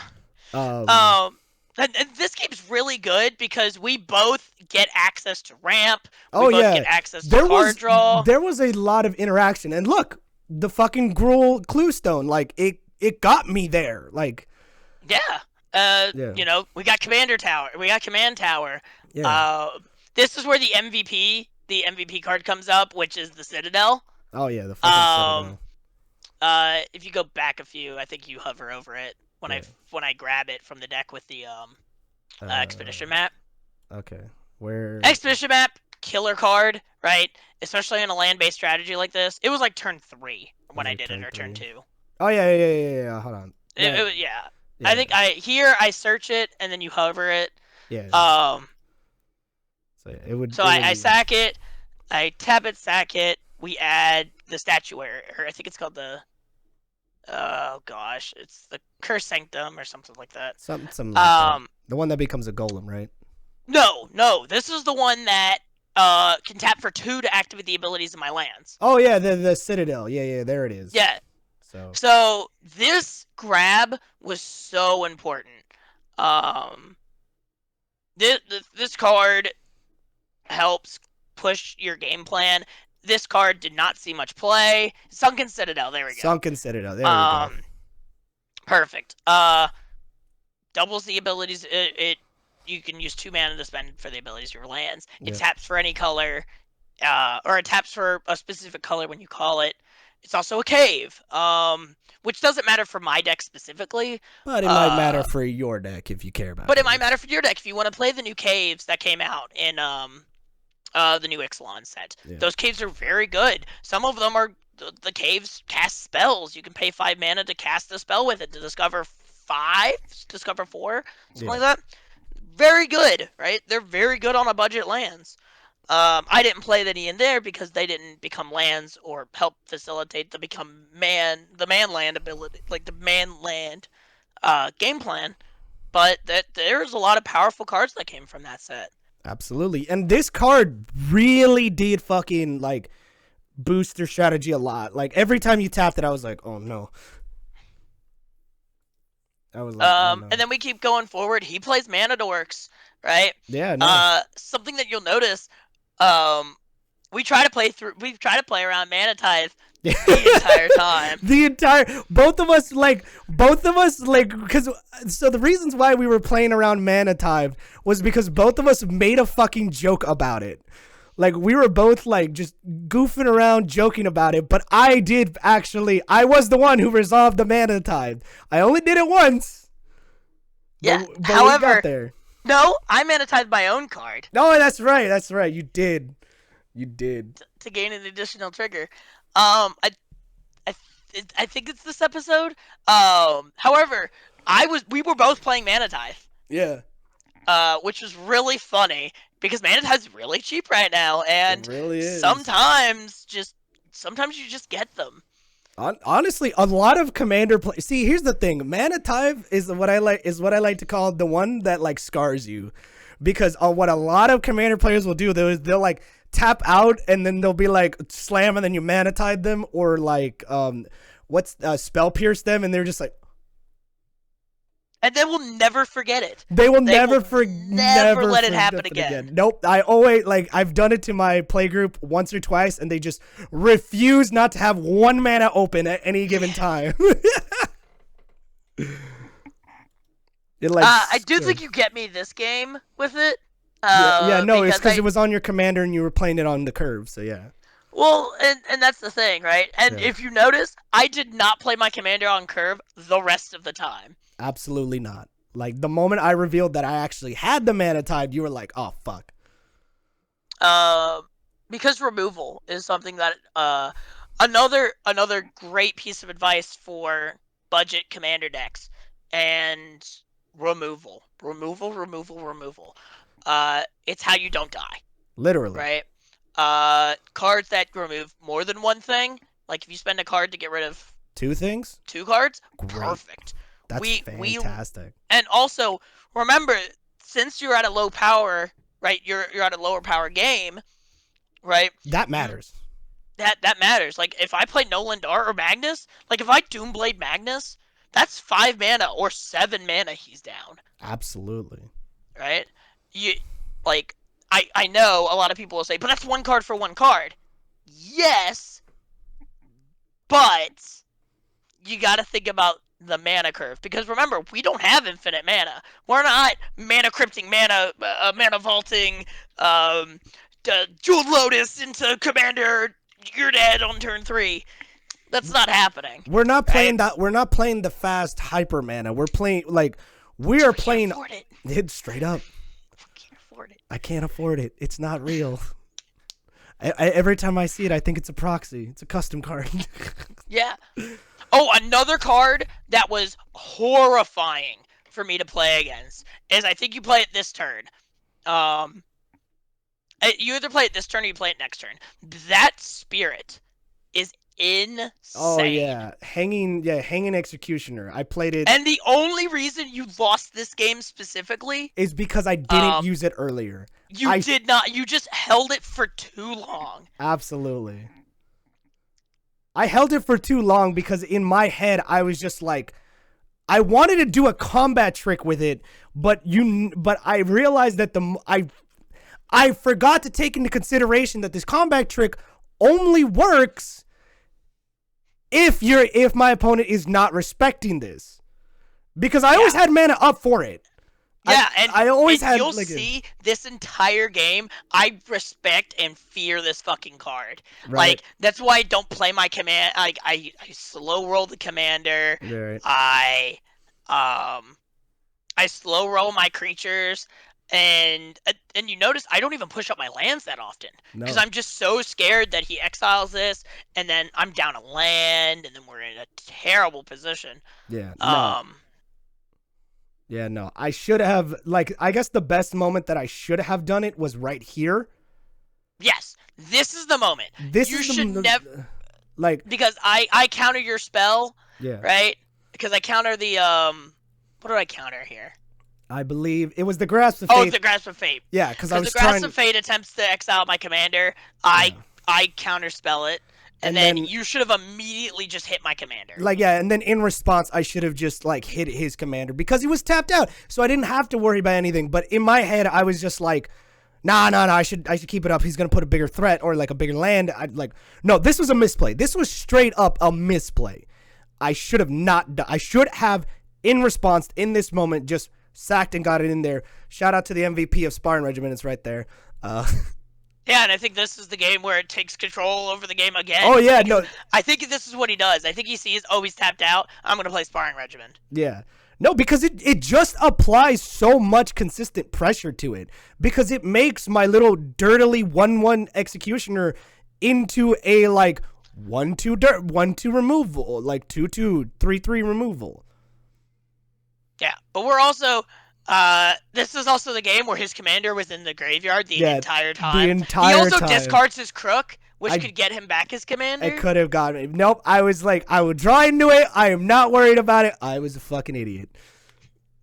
Um, And this game's really good because we both get access to ramp. We Oh, both yeah. get access to card draw. There was a lot of interaction, and look, the fucking Gruul clue stone, like, it got me there, like. Yeah. Yeah. You know, we got Commander Tower. We got Command Tower. Yeah. This is where the MVP card comes up, which is the Citadel. Oh yeah, the fucking Citadel. If you go back a few, I think you hover over it when I grab it from the deck with the Expedition map. Okay, where? Expedition map, killer card, right? Especially in a land-based strategy like this. It was like turn 3 when I like did it, turn or turn 3. 2. Oh yeah. Hold on. Yeah. I think I search it and then you hover it. Yeah. So it would. So I sack it, I tap it, sack it. We add the statuary, or I think it's called the. Oh gosh, it's the Curse Sanctum or something like that. Something like that. The one that becomes a golem, right? No. This is the one that can tap for 2 to activate the abilities of my lands. Oh yeah, the Citadel. Yeah, there it is. Yeah. So this grab was so important. This card helps push your game plan. this card did not see much play. Sunken Citadel. There we go. Sunken Citadel. There we go. Perfect. Doubles the abilities. You can use 2 mana to spend for the abilities of your lands. It taps for any color, or it taps for a specific color when you call it. It's also a cave, which doesn't matter for my deck specifically. But it might matter for your deck if you care about it. But it might matter for your deck if you want to play the new caves that came out in the new Ixalan set. Yeah. Those caves are very good. Some of them are the caves cast spells. You can pay 5 mana to cast a spell with it to discover 5, discover 4, something like that. Very good, right? They're very good on a budget lands. I didn't play any in there because they didn't become lands or help facilitate the man land ability, like the man land game plan. But there's a lot of powerful cards that came from that set. Absolutely. And this card really did fucking like boost their strategy a lot. Like every time you tapped it, I was like, oh no. I was like, oh, no. And then we keep going forward. He plays Mana Dorks, right? Yeah. No. Something that you'll notice, we try to play around Mana Tithe the entire time. Both of us like, because so the reasons why we were playing around Mana Tithe was because both of us made a fucking joke about it. Like we were both like just goofing around, joking about it. But I was the one who resolved the Mana Tithe. I only did it once. Yeah. But However, we got there. No, I Mana Tithe my own card. No, that's right. You did. To gain an additional trigger. I think it's this episode. However, we were both playing Mana Tithe. Yeah. Which was really funny because Mana Tithe's really cheap right now, and it really is. Sometimes you just get them. Honestly, a lot of commander play. See, here's the thing: Mana Tithe is what I like to call the one that like scars you, because what a lot of commander players will do they'll like tap out and then they'll be like slam and then you Mana Tithe them, or like spell pierce them, and they're just like. And they will never forget it. They will never let it happen again. Nope. I always I've done it to my play group once or twice, and they just refuse not to have 1 mana open at any given time. I do think you get me this game with it. No, it's because it was on your commander and you were playing it on the curve. So yeah. Well, and that's the thing, right? And if you notice, I did not play my commander on curve the rest of the time. Absolutely not. Like the moment I revealed that I actually had the Mana Tithe, you were like, "Oh fuck." Because removal is something that another great piece of advice for budget commander decks, and removal. It's how you don't die. Literally. Right. Cards that remove more than one thing, like if you spend a card to get rid of 2 things, 2 cards, great. Perfect. That's fantastic. And also, remember, since you're at a low power, right? You're at a lower power game, right? That matters. That matters. Like, if I play Nolan Dart or Magnus, like, if I Doomblade Magnus, that's 5 mana or 7 mana he's down. Absolutely. Right? I know a lot of people will say, but that's 1 card for 1 card. Yes, but you gotta think about the mana curve, because remember, we don't have infinite mana. We're not mana crypting, mana vaulting, Jeweled Lotus into commander, you're dead on turn 3. That's not happening. We're not playing that. We're not playing the fast hyper mana. We're playing playing it straight up. I can't afford it. It's not real. Every time I see it, I think it's a proxy. It's a custom card. Yeah. Oh, another card that was horrifying for me to play against is, I think you play it this turn. You either play it this turn or you play it next turn. That Spirit is insane. Oh yeah, hanging executioner. I played it, and the only reason you lost this game specifically is because I didn't use it earlier. You did not. You just held it for too long. Absolutely. I held it for too long because in my head I was just like, I wanted to do a combat trick with it, but I realized that I forgot to take into consideration that this combat trick only works if my opponent is not respecting this, because I always had mana up for it. Yeah, I always had. You'll like, see this entire game. I respect and fear this fucking card. Right. Like that's why I don't play my command. I slow roll the commander. Right. I slow roll my creatures, and you notice I don't even push up my lands that often because I'm just so scared that he exiles this, and then I'm down a land, and then we're in a terrible position. Yeah. No. Yeah, no. I should have, like, I guess the best moment that I should have done it was right here. Yes, this is the moment. You should never, like, because I counter your spell. Yeah. Right? Because I counter the what did I counter here? I believe it was the Grasp of Fate. Oh, it's the Grasp of Fate. Yeah, because I was the Grasp of Fate attempts to exile my commander. I counterspell it, and then you should have immediately just hit my commander. Like, yeah, and then in response, I should have just, like, hit his commander because he was tapped out, so I didn't have to worry about anything. But in my head, I was just like, nah, I should keep it up. He's gonna put a bigger threat or like a bigger land. No, this was a misplay. This was straight up a misplay. I should have not. I should have, in response, in this moment, just sacked and got it in there. Shout out to the MVP of Sparring Regiment. It's right there. Yeah, and I think this is the game where it takes control over the game again. Oh, yeah, no. I think this is what he does. I think he sees, oh, he's tapped out. I'm going to play Sparring Regiment. Yeah. No, because it just applies so much consistent pressure to it. Because it makes my little dirtily 1/1 Executioner into a, like, 1/2 dirt, 1/2 removal, like 2/2, 3/3 removal. Yeah, but we're also this is also the game where his commander was in the graveyard the entire time. The entire time. He also time. discards his Crook, which could get him back his commander. It could have gotten me. Nope, I was like, I would draw into it. I am not worried about it. I was a fucking idiot.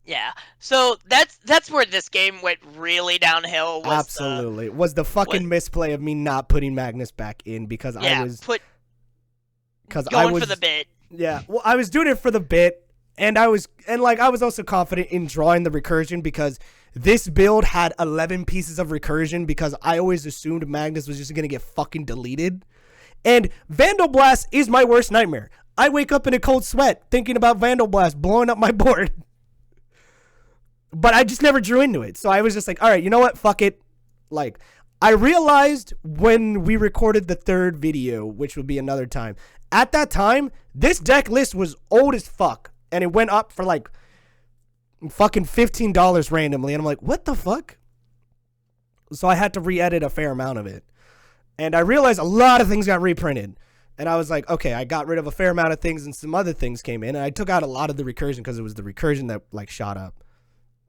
Yeah, so that's where this game went really downhill. Absolutely, was the fucking misplay of me not putting Magnus back in because I was going for the bit. Yeah, well, I was doing it for the bit. And I was also confident in drawing the recursion because this build had 11 pieces of recursion because I always assumed Magnus was just going to get fucking deleted. And Vandal Blast is my worst nightmare. I wake up in a cold sweat thinking about Vandal Blast blowing up my board. But I just never drew into it. So I was just like, all right, you know what? Fuck it. Like, I realized when we recorded the third video, which would be another time, at that time, this deck list was old as fuck. And it went up for like fucking $15 randomly. And I'm like, what the fuck? So I had to re-edit a fair amount of it. And I realized a lot of things got reprinted. And I was like, okay, I got rid of a fair amount of things and some other things came in. And I took out a lot of the recursion because it was the recursion that like shot up.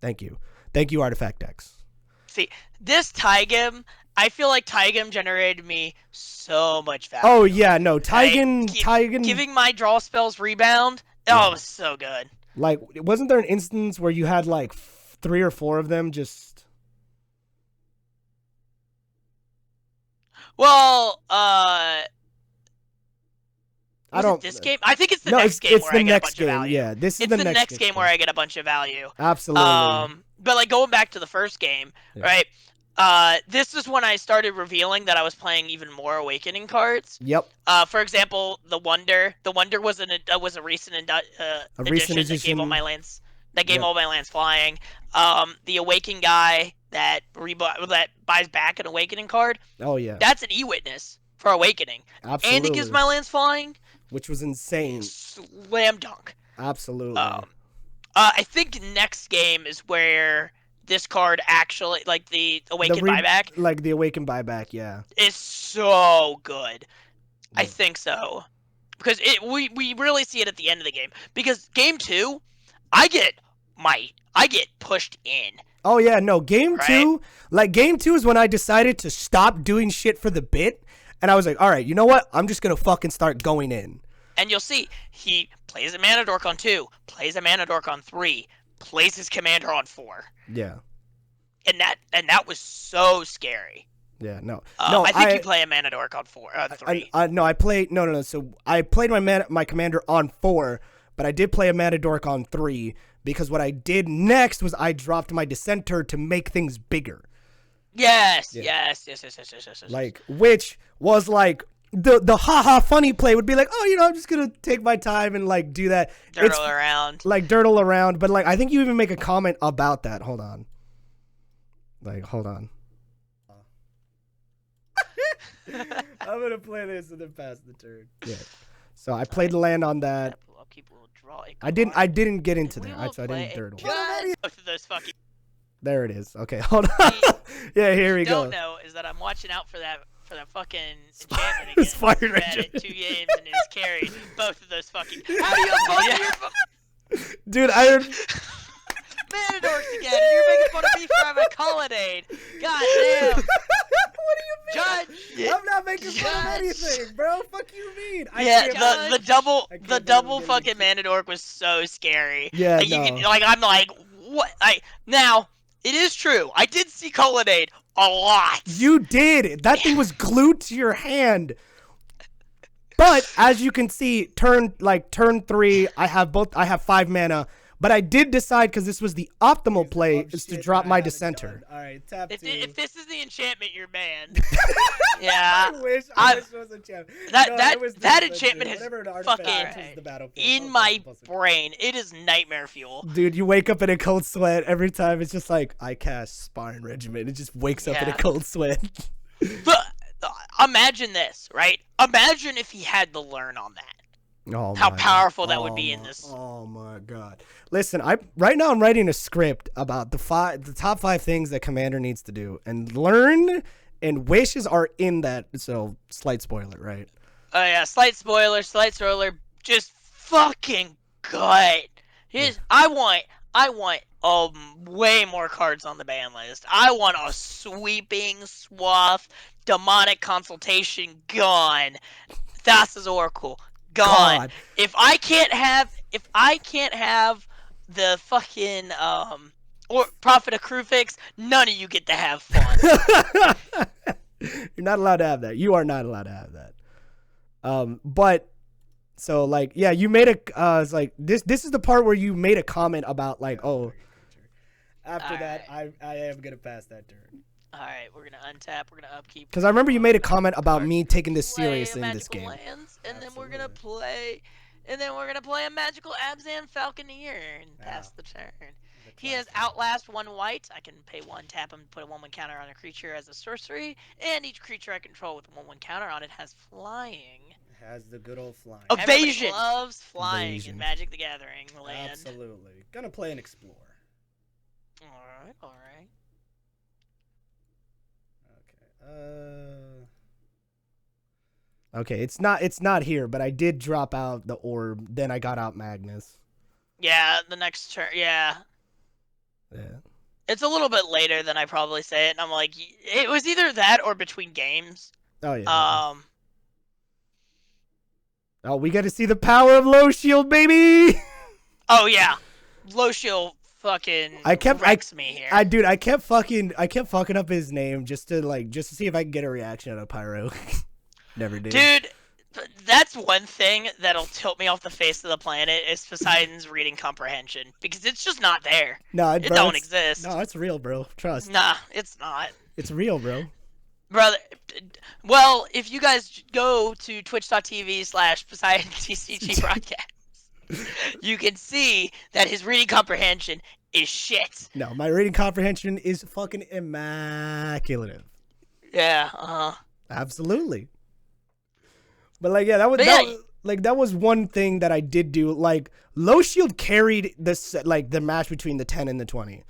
Thank you. Thank you, Artifact X. See, this Taigam, I feel like Taigam generated me so much value. Oh, yeah, no. Taigam. Giving my draw spells rebound. Oh, it was so good. Like, wasn't there an instance where you had, like, 3 or 4 of them just... Well, I don't... this game? I think it's the next game where I get a bunch of value. Yeah, this is the next game where I get a bunch of value. Absolutely. But, like, going back to the first game, right? This is when I started revealing that I was playing even more Awakening cards. Yep. For example, the Wonder. The Wonder was a recent addition that gave all my lands. All my lands flying. The Awaken guy that buys back an Awakening card. Oh yeah. That's an E-Witness for Awakening. Absolutely. And it gives my lands flying. Which was insane. Slam dunk. Absolutely. I think next game is where this card actually, like the Awaken buyback. Like the Awaken buyback, yeah. Is so good. Yeah. I think so. Because we really see it at the end of the game. Because game 2, I get pushed in. Oh yeah, no, game 2 is when I decided to stop doing shit for the bit. And I was like, all right, you know what? I'm just going to fucking start going in. And you'll see, he plays a Mana Dork on 2, plays a Mana Dork on 3, plays his commander on 4. Yeah. And that was so scary. Yeah, no. I think you play a Mana Dork on 3. So I played my commander on 4, but I did play a Mana Dork on 3 because what I did next was I dropped my Dissenter to make things bigger. Yes. Like, which was like the haha funny play would be like, oh, I'm just gonna take my time and like do that. Dirtle around. Like dirtle around, but like I think you even make a comment about that. Hold on. I'm gonna play this and then pass the turn. Yeah. So I played land on that. Upkeep will draw a I didn't get into We there, will so I didn't play a dirtle. god- Both of those fucking. There it is. Okay, hold on. Yeah, here we Don't go. know is that I'm watching out for that fucking enchantment again. Fire He's bad Regiment. at 2 games and is carried both of those fucking. How do you have both of your Dude, I Manadorks again? And you're making fun of me for having a colonnade. God damn. What do you mean? Judge. I'm not making fun of Judge. anything, bro. Fuck you mean? I Yeah, can't- the double I can't the believe double I'm fucking getting Manadork was so scary. Yeah, Like, you no. can, like I'm like what? Now it is true. I did see colonnade a lot. You did. That thing was glued to your hand. But as you can see, turn 3, I have 5 mana. But I did decide, because this was the optimal play, is to drop my Dissenter. All right, tap If, 2. if this is the enchantment, you're banned. Yeah. I wish I- it was a champ. That No, that it was that the enchantment has whatever an artifact fucking enters the battlefield. in Oh, my plus it. brain. It is nightmare fuel. Dude, you wake up in a cold sweat every time. It's just like, I cast Sparring Regiment. It just wakes up in a Yeah. cold sweat. But imagine this, right? Imagine if he had to learn on that. Oh How my powerful God. that would be Oh in my- this. Oh my God! Listen, right now I'm writing a script about the top 5 things that Commander needs to do, and learn and wishes are in that. So slight spoiler, right? Oh yeah, slight spoiler, just fucking good. I want way more cards on the ban list. I want a sweeping swath, demonic consultation gone. Thassa's Oracle gone. God. If I can't have the fucking or Prophet of Crufix, none of you get to have fun. You're not allowed to have that. You are not allowed to have that. But so like, yeah, you made it's like this is the part where you made a comment about like, oh, After All that, I am gonna pass that turn. Alright, we're gonna untap, we're gonna upkeep. because I remember you made a comment about Card. me taking this Play seriously in this magical game. lands, and then we're gonna play a magical Abzan Falconeer and pass the turn. He has Outlast 1 white. I can pay 1, tap him, put a 1/1 counter on a creature as a sorcery, and each creature I control with a 1/1 counter on it has flying. Has the good old flying. Evasion. Everybody loves flying Evasion. in Magic the Gathering land. Absolutely. Gonna play an Explorer. Alright, alright. Okay. Okay, it's not here, but I did drop out the orb. Then I got out Magnus. Yeah, the next turn. Yeah. Yeah. It's a little bit later than I probably say it, and I'm like, it was either that or between games. Oh yeah. Um, Oh, we got to see the power of Low Shield, baby. oh yeah, Low Shield fucking wrecks me here. I kept fucking up his name just to see if I can get a reaction out of Pyro. Never did. Dude, that's one thing that'll tilt me off the face of the planet is Poseidon's reading comprehension, because it's just not there. No, It bro, don't it's- exist. No, it's real, bro. Trust. Nah, it's not. It's real, bro. Brother, well, if you guys go to twitch.tv/PoseidonTCG broadcast, you can see that his reading comprehension is shit. No, my reading comprehension is fucking immaculate. Yeah, Absolutely. But like, yeah, that was, But that, yeah. like that was one thing that I did do. Like, Low Shield carried this, like the match between the 10 and the 20.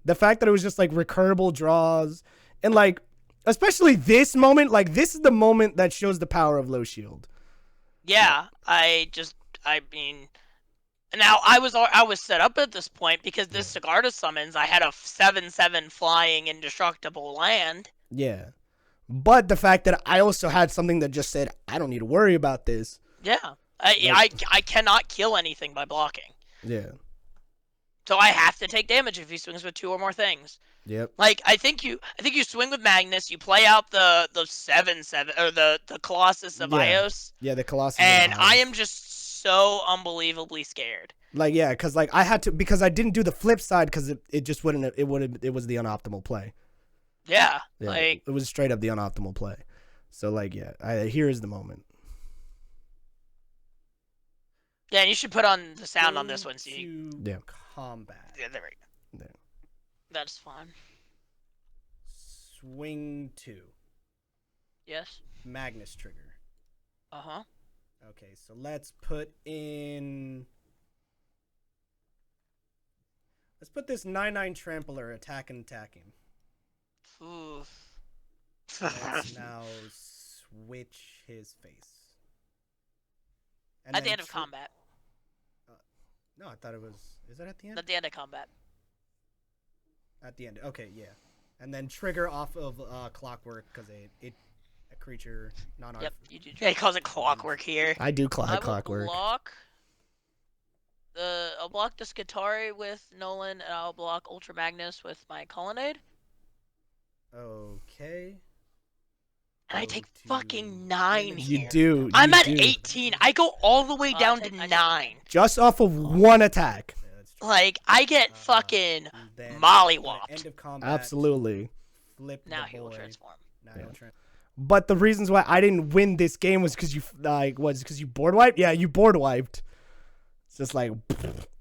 The fact that it was just like recurable draws, and like especially this moment, like this is the moment that shows the power of Low Shield. yeah. I mean, now I was set up at this point because this Sigarda summons. I had a 7/7 flying indestructible land. Yeah. But the fact that I also had something that just said, I don't need to worry about this. Yeah, I cannot kill anything by blocking. Yeah. So I have to take damage if he swings with 2 or more things. Yep. Like I think you swing with Magnus, you play out the 7/7 or the Colossus of Yeah. Ios, Yeah, the Colossus. and of I Ios. am just so unbelievably scared. Like, yeah, because like I had to, because I didn't do the flip side because it just wouldn't, it was the unoptimal play. Yeah, Yeah, like it was straight up the unoptimal play. So like, yeah, here is the moment. Yeah, and you should put on the sound on this Go one. So you, to Yeah. combat. yeah, there we go. Yeah. That's fine. Swing 2. Yes. Magnus trigger. Uh-huh. Okay, so let's put in. Let's put this 9/9 trampler attacking. Ooh. Let's now switch his face. And At the then end of combat. No, I thought it was. Is that at the end? At the end of combat. At the end. Okay, yeah. And then trigger off of clockwork because a creature non-art. Yep, you do. Yeah, he calls it clockwork here. I do I will clockwork. I'll block the Skitari with Nolan, and I'll block Ultra Magnus with my Colonnade. Okay. And I take Go to- fucking 9 You here. do. I'm you at do. 18. I go all the way down to 9. Just off of one attack. Yeah, that's true. Like, I get fucking And then mollywopped. End of combat. Absolutely. Flip now the he will boy. transform. Now Yeah. he'll tran- But the reasons why I didn't win this game was because you board wiped. Yeah, you board wiped. It's just like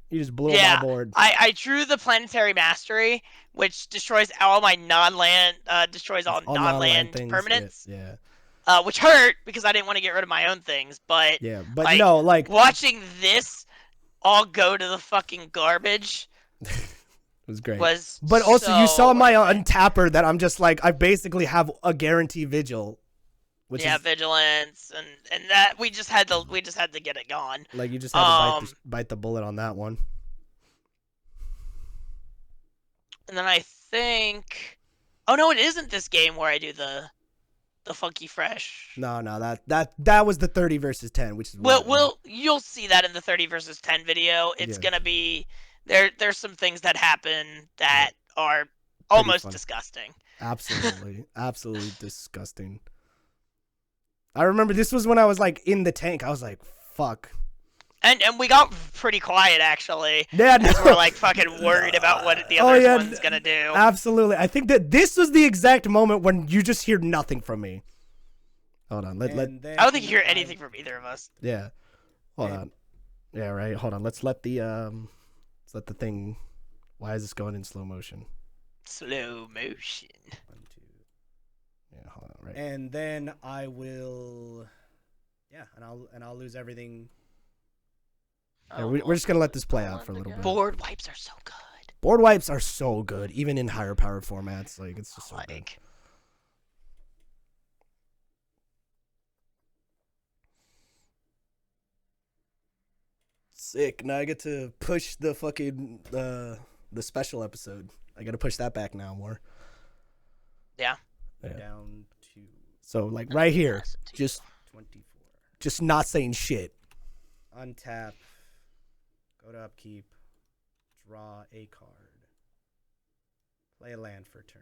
you just blew up Yeah, my board. I drew the Planetary Mastery, which destroys all my non-land, destroys all non-land things, permanents, Yeah, which hurt because I didn't want to get rid of my own things. But yeah. But like, no, like watching this all go to the fucking garbage it was great. was. But also, you so saw my worth it. untapper that I'm just like I basically have a guarantee vigil, which Yeah, is vigilance and that we just had to get it gone. like you just had to Um, bite the bullet on that one. And then I think, oh no, it isn't this game where I do the funky fresh. No, that was the 30 versus 10, which is what- You'll see that in the 30 versus 10 video. It's Yeah. gonna be there's some things that happen that are almost funny. disgusting. absolutely, absolutely disgusting. I remember this was when I was like in the tank. I was like, fuck. And we got pretty quiet actually. Yeah, Because we're like fucking worried about what the Oh, other yeah, one's gonna do. Absolutely. I think that this was the exact moment when you just hear nothing from me. Hold on. Let And then I don't think you hear anything from either of us. yeah. Hold And- on. Yeah, right. Hold on. Let's let the thing. Why is this going in slow motion? Slow motion. 1, 2. Yeah, hold on. Right. And then I will. Yeah, and I'll lose everything. Yeah, we're just gonna let this play out for a little bit. Board wipes are so good. Board wipes are so good, even in higher powered formats. Like it's just so good. Like, Sick. Now I get to push the fucking the special episode. I gotta push that back now more. yeah. Yeah. Down to So like right here, Pass it to just 24. not saying shit. Untap. Go to upkeep. Draw a card. Play a land for turn.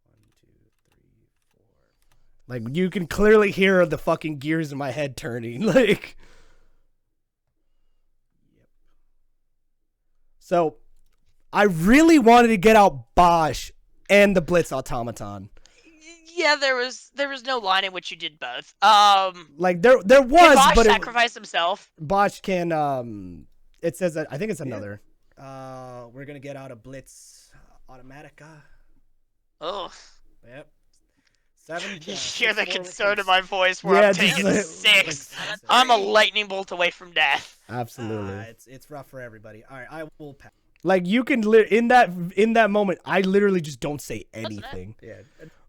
One, two, three, four. Like you can clearly hear the fucking gears in my head turning. Like Yep. so, I really wanted to get out Bosch and the Blitz Automaton. Yeah, there was no line in which you did both. Like there Can was, Bosch but sacrifice himself? Bosch can It says that I think it's another. We're gonna get out a Blitz Automatica. Ugh. Yep. 7. You hear the concern in my voice where Yeah, I'm just taking like- 6. Like I'm a lightning bolt away from death. Absolutely. It's rough for everybody. All right, I will pass. Like you can in that moment, I literally just don't say anything. Yeah.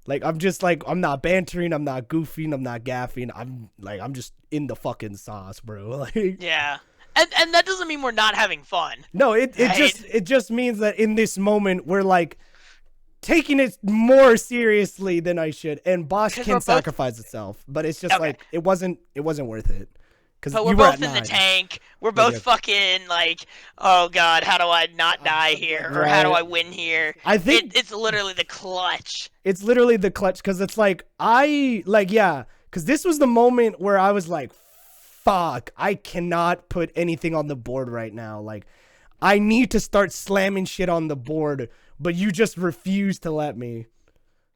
Like I'm just like I'm not bantering, I'm not goofing, I'm not gaffing. I'm just in the fucking sauce, bro. Like Yeah. And that doesn't mean we're not having fun. no, it Right. just means that in this moment we're like taking it more seriously than I should. And Bosch 'Cause can we're both- sacrifice itself, but it's just Okay. like it wasn't worth it. Because But you we're were both at in the 9. tank. We're Yeah, both yeah. fucking like, oh god, how do I not die here? Or how do Right. I win here? I think It's literally the clutch. it's literally the clutch because it's like because this was the moment where I was like, fuck, I cannot put anything on the board right now. Like I need to start slamming shit on the board, but you just refuse to let me.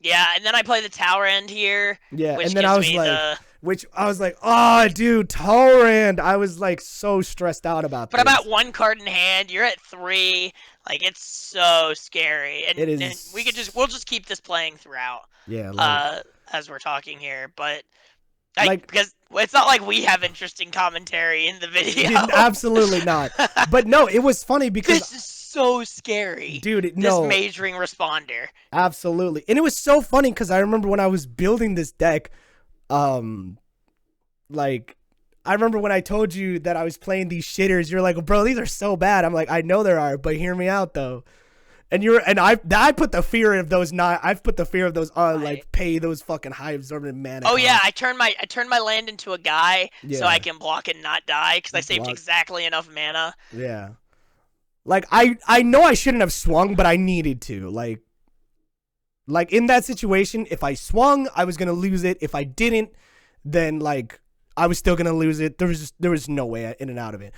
Yeah, and then I play the Tower End here. Yeah, which and then gives I was me like, oh, dude, Torrand. I was like so stressed out about But this. about 1 card in hand, you're at 3. Like, it's so scary. And, It is. and we'll just keep this playing throughout. Yeah, like, As we're talking here, but because it's not like we have interesting commentary in the video. absolutely not. But no, it was funny because This is so scary, dude, this no, majoring responder. absolutely, and it was so funny because I remember when I was building this deck, like, I remember when I told you that I was playing these shitters, you're like, bro, these are so bad. I'm like, I know there are, but hear me out though. And I put the fear of those I've put the fear of those like pay those fucking high absorbent mana. Oh yeah, I turned my land into a guy so Yeah. I can block and not die because I saved exactly enough mana. Yeah. Like I know I shouldn't have swung, but I needed to. Like in that situation, if I swung, I was gonna lose it. If I didn't, then like I was still gonna lose it. There was no way in and out of it.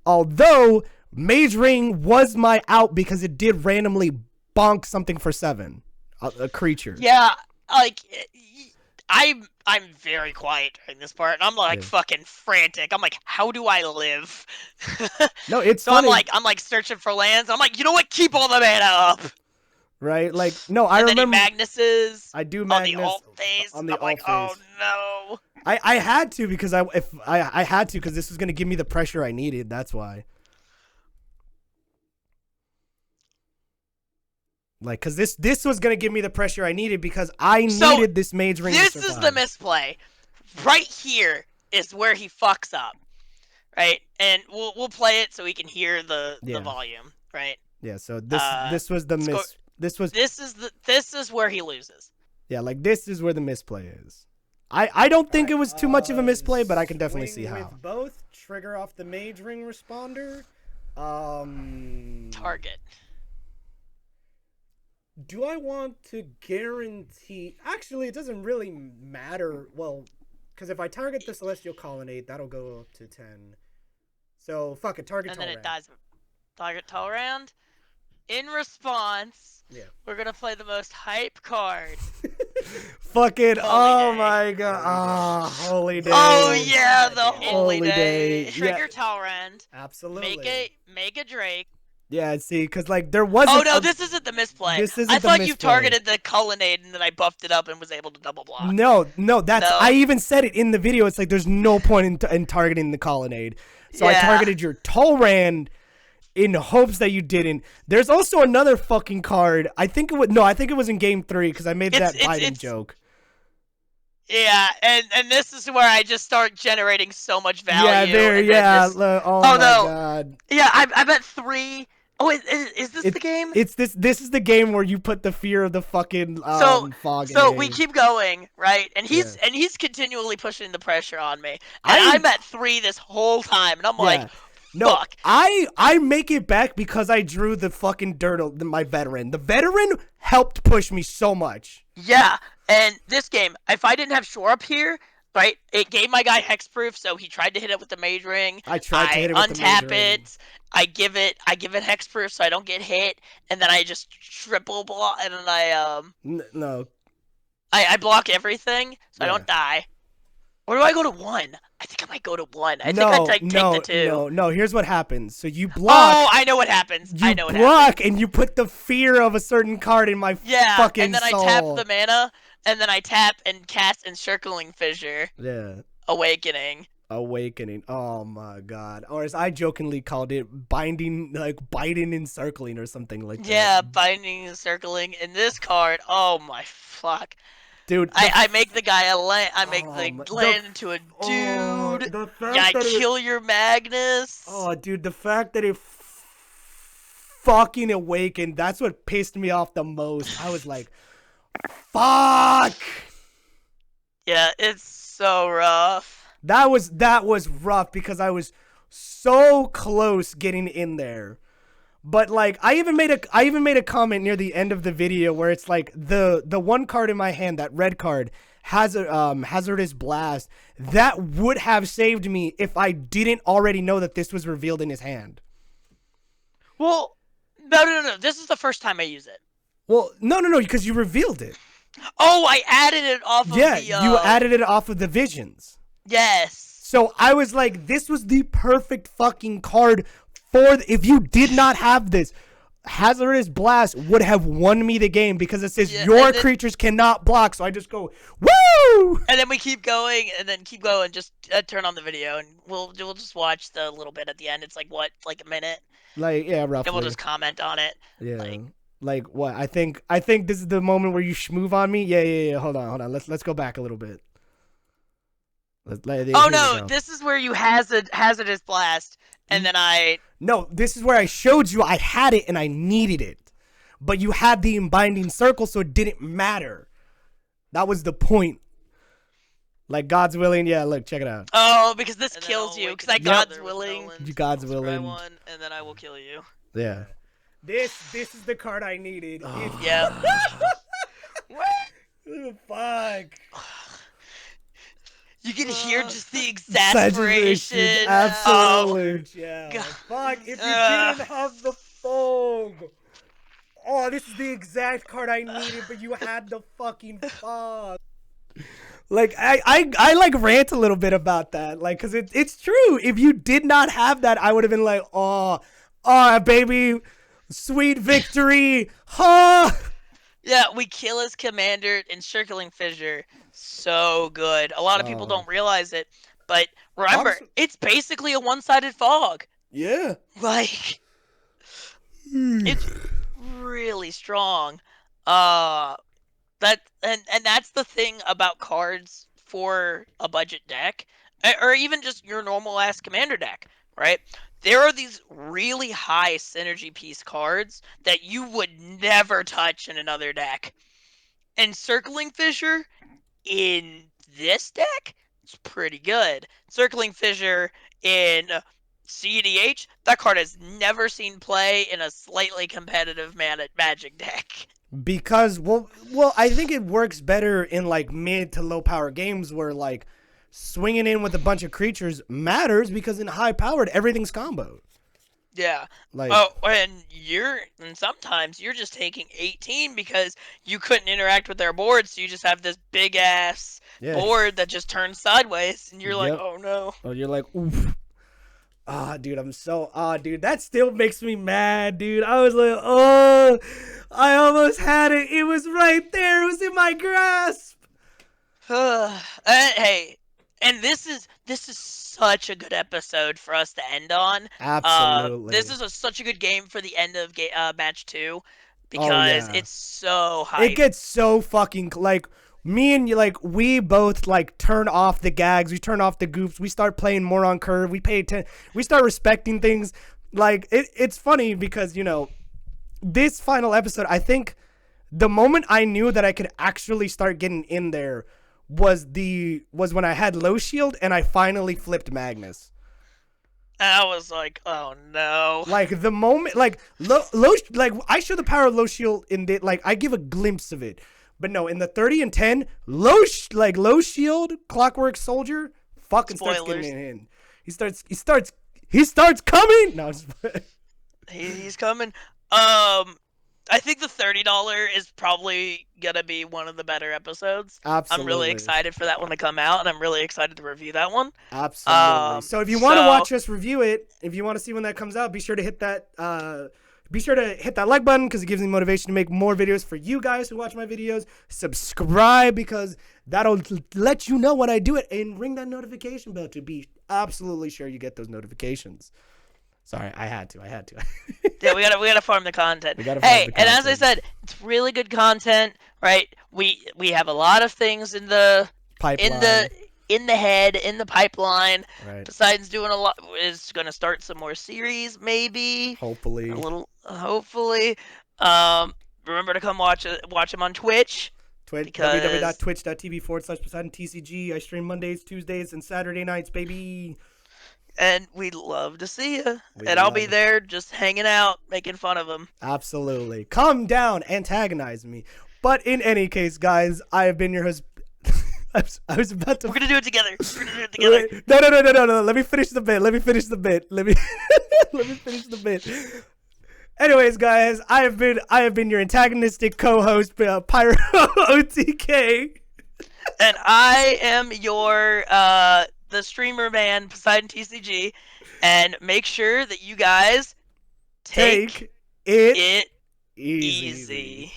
Although Mage Ring was my out because it did randomly bonk something for 7, a creature. Yeah, like I'm very quiet during this part, and I'm like fucking frantic. I'm like, how do I live? No, it's so funny. I'm like searching for lands. I'm like, you know what? Keep all the mana up. Right? Like no, I and remember. Then he Magnuses. I do Magnus on the alt phase. On the I'm alt like, phase. oh no. I had to because I had to because this was gonna give me the pressure I needed. That's why. Like, cause this was gonna give me the pressure I needed because I needed this Mage Ring. This to is survive. the misplay. Right here is where he fucks up, right? And we'll play it so we can hear the volume, right? Yeah. So this was the miss. This is where he loses. Yeah, like this is where the misplay is. I don't think it was too much of a misplay, but I can definitely see how. With both, trigger off the Mage Ring responder. Target. Do I want to guarantee... Actually, it doesn't really matter. Well, because if I target the Celestial Colonnade, that'll go up to 10. So, fuck it, target Torrand. And then it dies. Target Torrand. In response, we're going to play the most hype card. Fuck it. Oh Day. My god. Ah, Holy Day. Oh, yeah, the Holy Day. Trigger Torrand. Absolutely. Make a Drake. Yeah, see, because, like, there wasn't... Oh, no, this isn't the misplay. I thought you targeted the Colonnade and then I buffed it up and was able to double block. No, that's... No. I even said it in the video. It's like, there's no point in targeting the Colonnade. So I targeted your Torrand in hopes that you didn't. There's also another fucking card. I think it was in game 3 because I made that Biden joke. Yeah, and this is where I just start generating so much value. Yeah, oh my god. Yeah, I bet 3... Oh, is this the game? It's this is the game where you put the fear of the fucking fog. So we keep going, right? And he's continually pushing the pressure on me. And I'm at 3 this whole time, and I'm like, no, fuck. I make it back because I drew the fucking my veteran. The veteran helped push me so much. Yeah, and this game, if I didn't have Shore up here, right, it gave my guy hexproof, so he tried to hit it with the Mage Ring. I tried to hit it with the Mage Ring. Untap it. I give it hexproof so I don't get hit, and then I just triple block, and then I block everything so I don't die. Or do I go to 1? I think I might go to 1. I think I take the 2. No. Here's what happens. So you block. Oh, I know what happens. You block and you put the fear of a certain card in my fucking and then soul. I tap the mana, and then I tap and cast Encircling Fissure. Yeah. Awakening. Oh my god. Or as I jokingly called it, binding, like biting encircling or something like that. Yeah, binding encircling. And this card, oh my fuck. Dude, I make the guy a land. I make the land into a dude. I kill your Magnus. Oh, dude, the fact that it fucking awakened, that's what pissed me off the most. I was like, fuck. Yeah, it's so rough. That was rough because I was so close getting in there. But like I even made a comment near the end of the video where it's like the one card in my hand, that red card, Hazardous Blast, that would have saved me if I didn't already know that this was revealed in his hand. Well, no. This is the first time I use it. Well, no, because you revealed it. Oh, I added it off of Yeah, the. you added it off of the visions. Yes. So I was like, this was the perfect fucking card for. If you did not have this, Hazardous Blast would have won me the game because it says your creatures cannot block. So I just go, woo! And then we keep going, and then keep going. Just turn on the video, and we'll just watch the little bit at the end. It's like what, like a minute, Like, yeah, roughly. and we'll just comment on it. Yeah. Like what? I think this is the moment where you schmoove on me. Yeah. Hold on. Let's go back a little bit. Oh no, this is where you Hazardous Blast, and then I. No, this is where I showed you I had it and I needed it, but you had the Unbinding Circle, so it didn't matter. That was the point. Like God's willing, yeah. Look, check it out. Oh, because this kills you. Because God's willing. You God's willing. One, and then I will kill you. Yeah. This is the card I needed. Yeah. Fuck. You can hear just the exasperation. Absolutely. Yeah. God. Fuck, if you didn't have the fog. Oh, this is the exact card I needed, but you had the fucking fog. Like I like rant a little bit about that, like, cause it's true. If you did not have that, I would have been like, oh, baby, sweet victory, huh? Yeah, we kill his commander in Circling Fissure. So good. A lot of people don't realize it, but remember, it's basically a one-sided fog. Yeah. Like, it's really strong. And that's the thing about cards for a budget deck, or even just your normal ass commander deck, right? There are these really high synergy piece cards that you would never touch in another deck. And Circling Fissure in this deck, it's pretty good. Circling Fissure in CEDH, that card has never seen play in a slightly competitive Magic deck. Because well, I think it works better in like mid to low power games where like swinging in with a bunch of creatures matters because in high powered everything's combo. Yeah. Like, and sometimes you're just taking 18 because you couldn't interact with their board, so you just have this big ass board that just turns sideways, and you're like, oh no. Oh, you're like, oof. Dude, dude, that still makes me mad, dude. I was like, oh, I almost had it. It was right there. It was in my grasp. Hey, and this is such a good episode for us to end on. Absolutely. This is such a good game for the end of match 2 because it's so hype. It gets so fucking like me and you, like, we both like turn off the gags, we turn off the goofs, we start playing more on curve, we pay attention, we start respecting things. Like it's funny because, you know, this final episode, I think the moment I knew that I could actually start getting in there was when I had low shield and I finally flipped Magnus. I was like, oh no. Like the moment, like low like I show the power of low shield in the, like I give a glimpse of it, but no, in the 30 and 10, low shield Clockwork Soldier fucking Spoilers. starts getting in. He starts coming. No, he's coming. I think the $30 is probably gonna be one of the better episodes. Absolutely. I'm really excited for that one to come out, and I'm really excited to review that one. Absolutely. So if you want to watch us review it, if you want to see when that comes out, be sure to hit that like button because it gives me motivation to make more videos for you guys who watch my videos. Subscribe because that'll let you know when I do it, and ring that notification bell to be absolutely sure you get those notifications. Sorry, I had to. Yeah, we gotta farm the content. And as I said, it's really good content, right? We have a lot of things in the pipeline, in the head, in the pipeline. Right. Besides doing a lot, is gonna start some more series, maybe. Hopefully. Hopefully. Remember to come watch him on Twitch. www.twitch.tv/PoseidonTCG. I stream Mondays, Tuesdays, and Saturday nights, baby. And we'd love to see you. And I'll be there just hanging out, making fun of him. Absolutely. Calm down, antagonize me. But in any case, guys, I have been your host. I was about to... We're going to do it together. No. Let me finish the bit. Let me finish the bit. Anyways, guys, I have been your antagonistic co-host, Pyro OTK. And I am your the streamer man, Poseidon TCG, and make sure that you guys take it it easy. easy.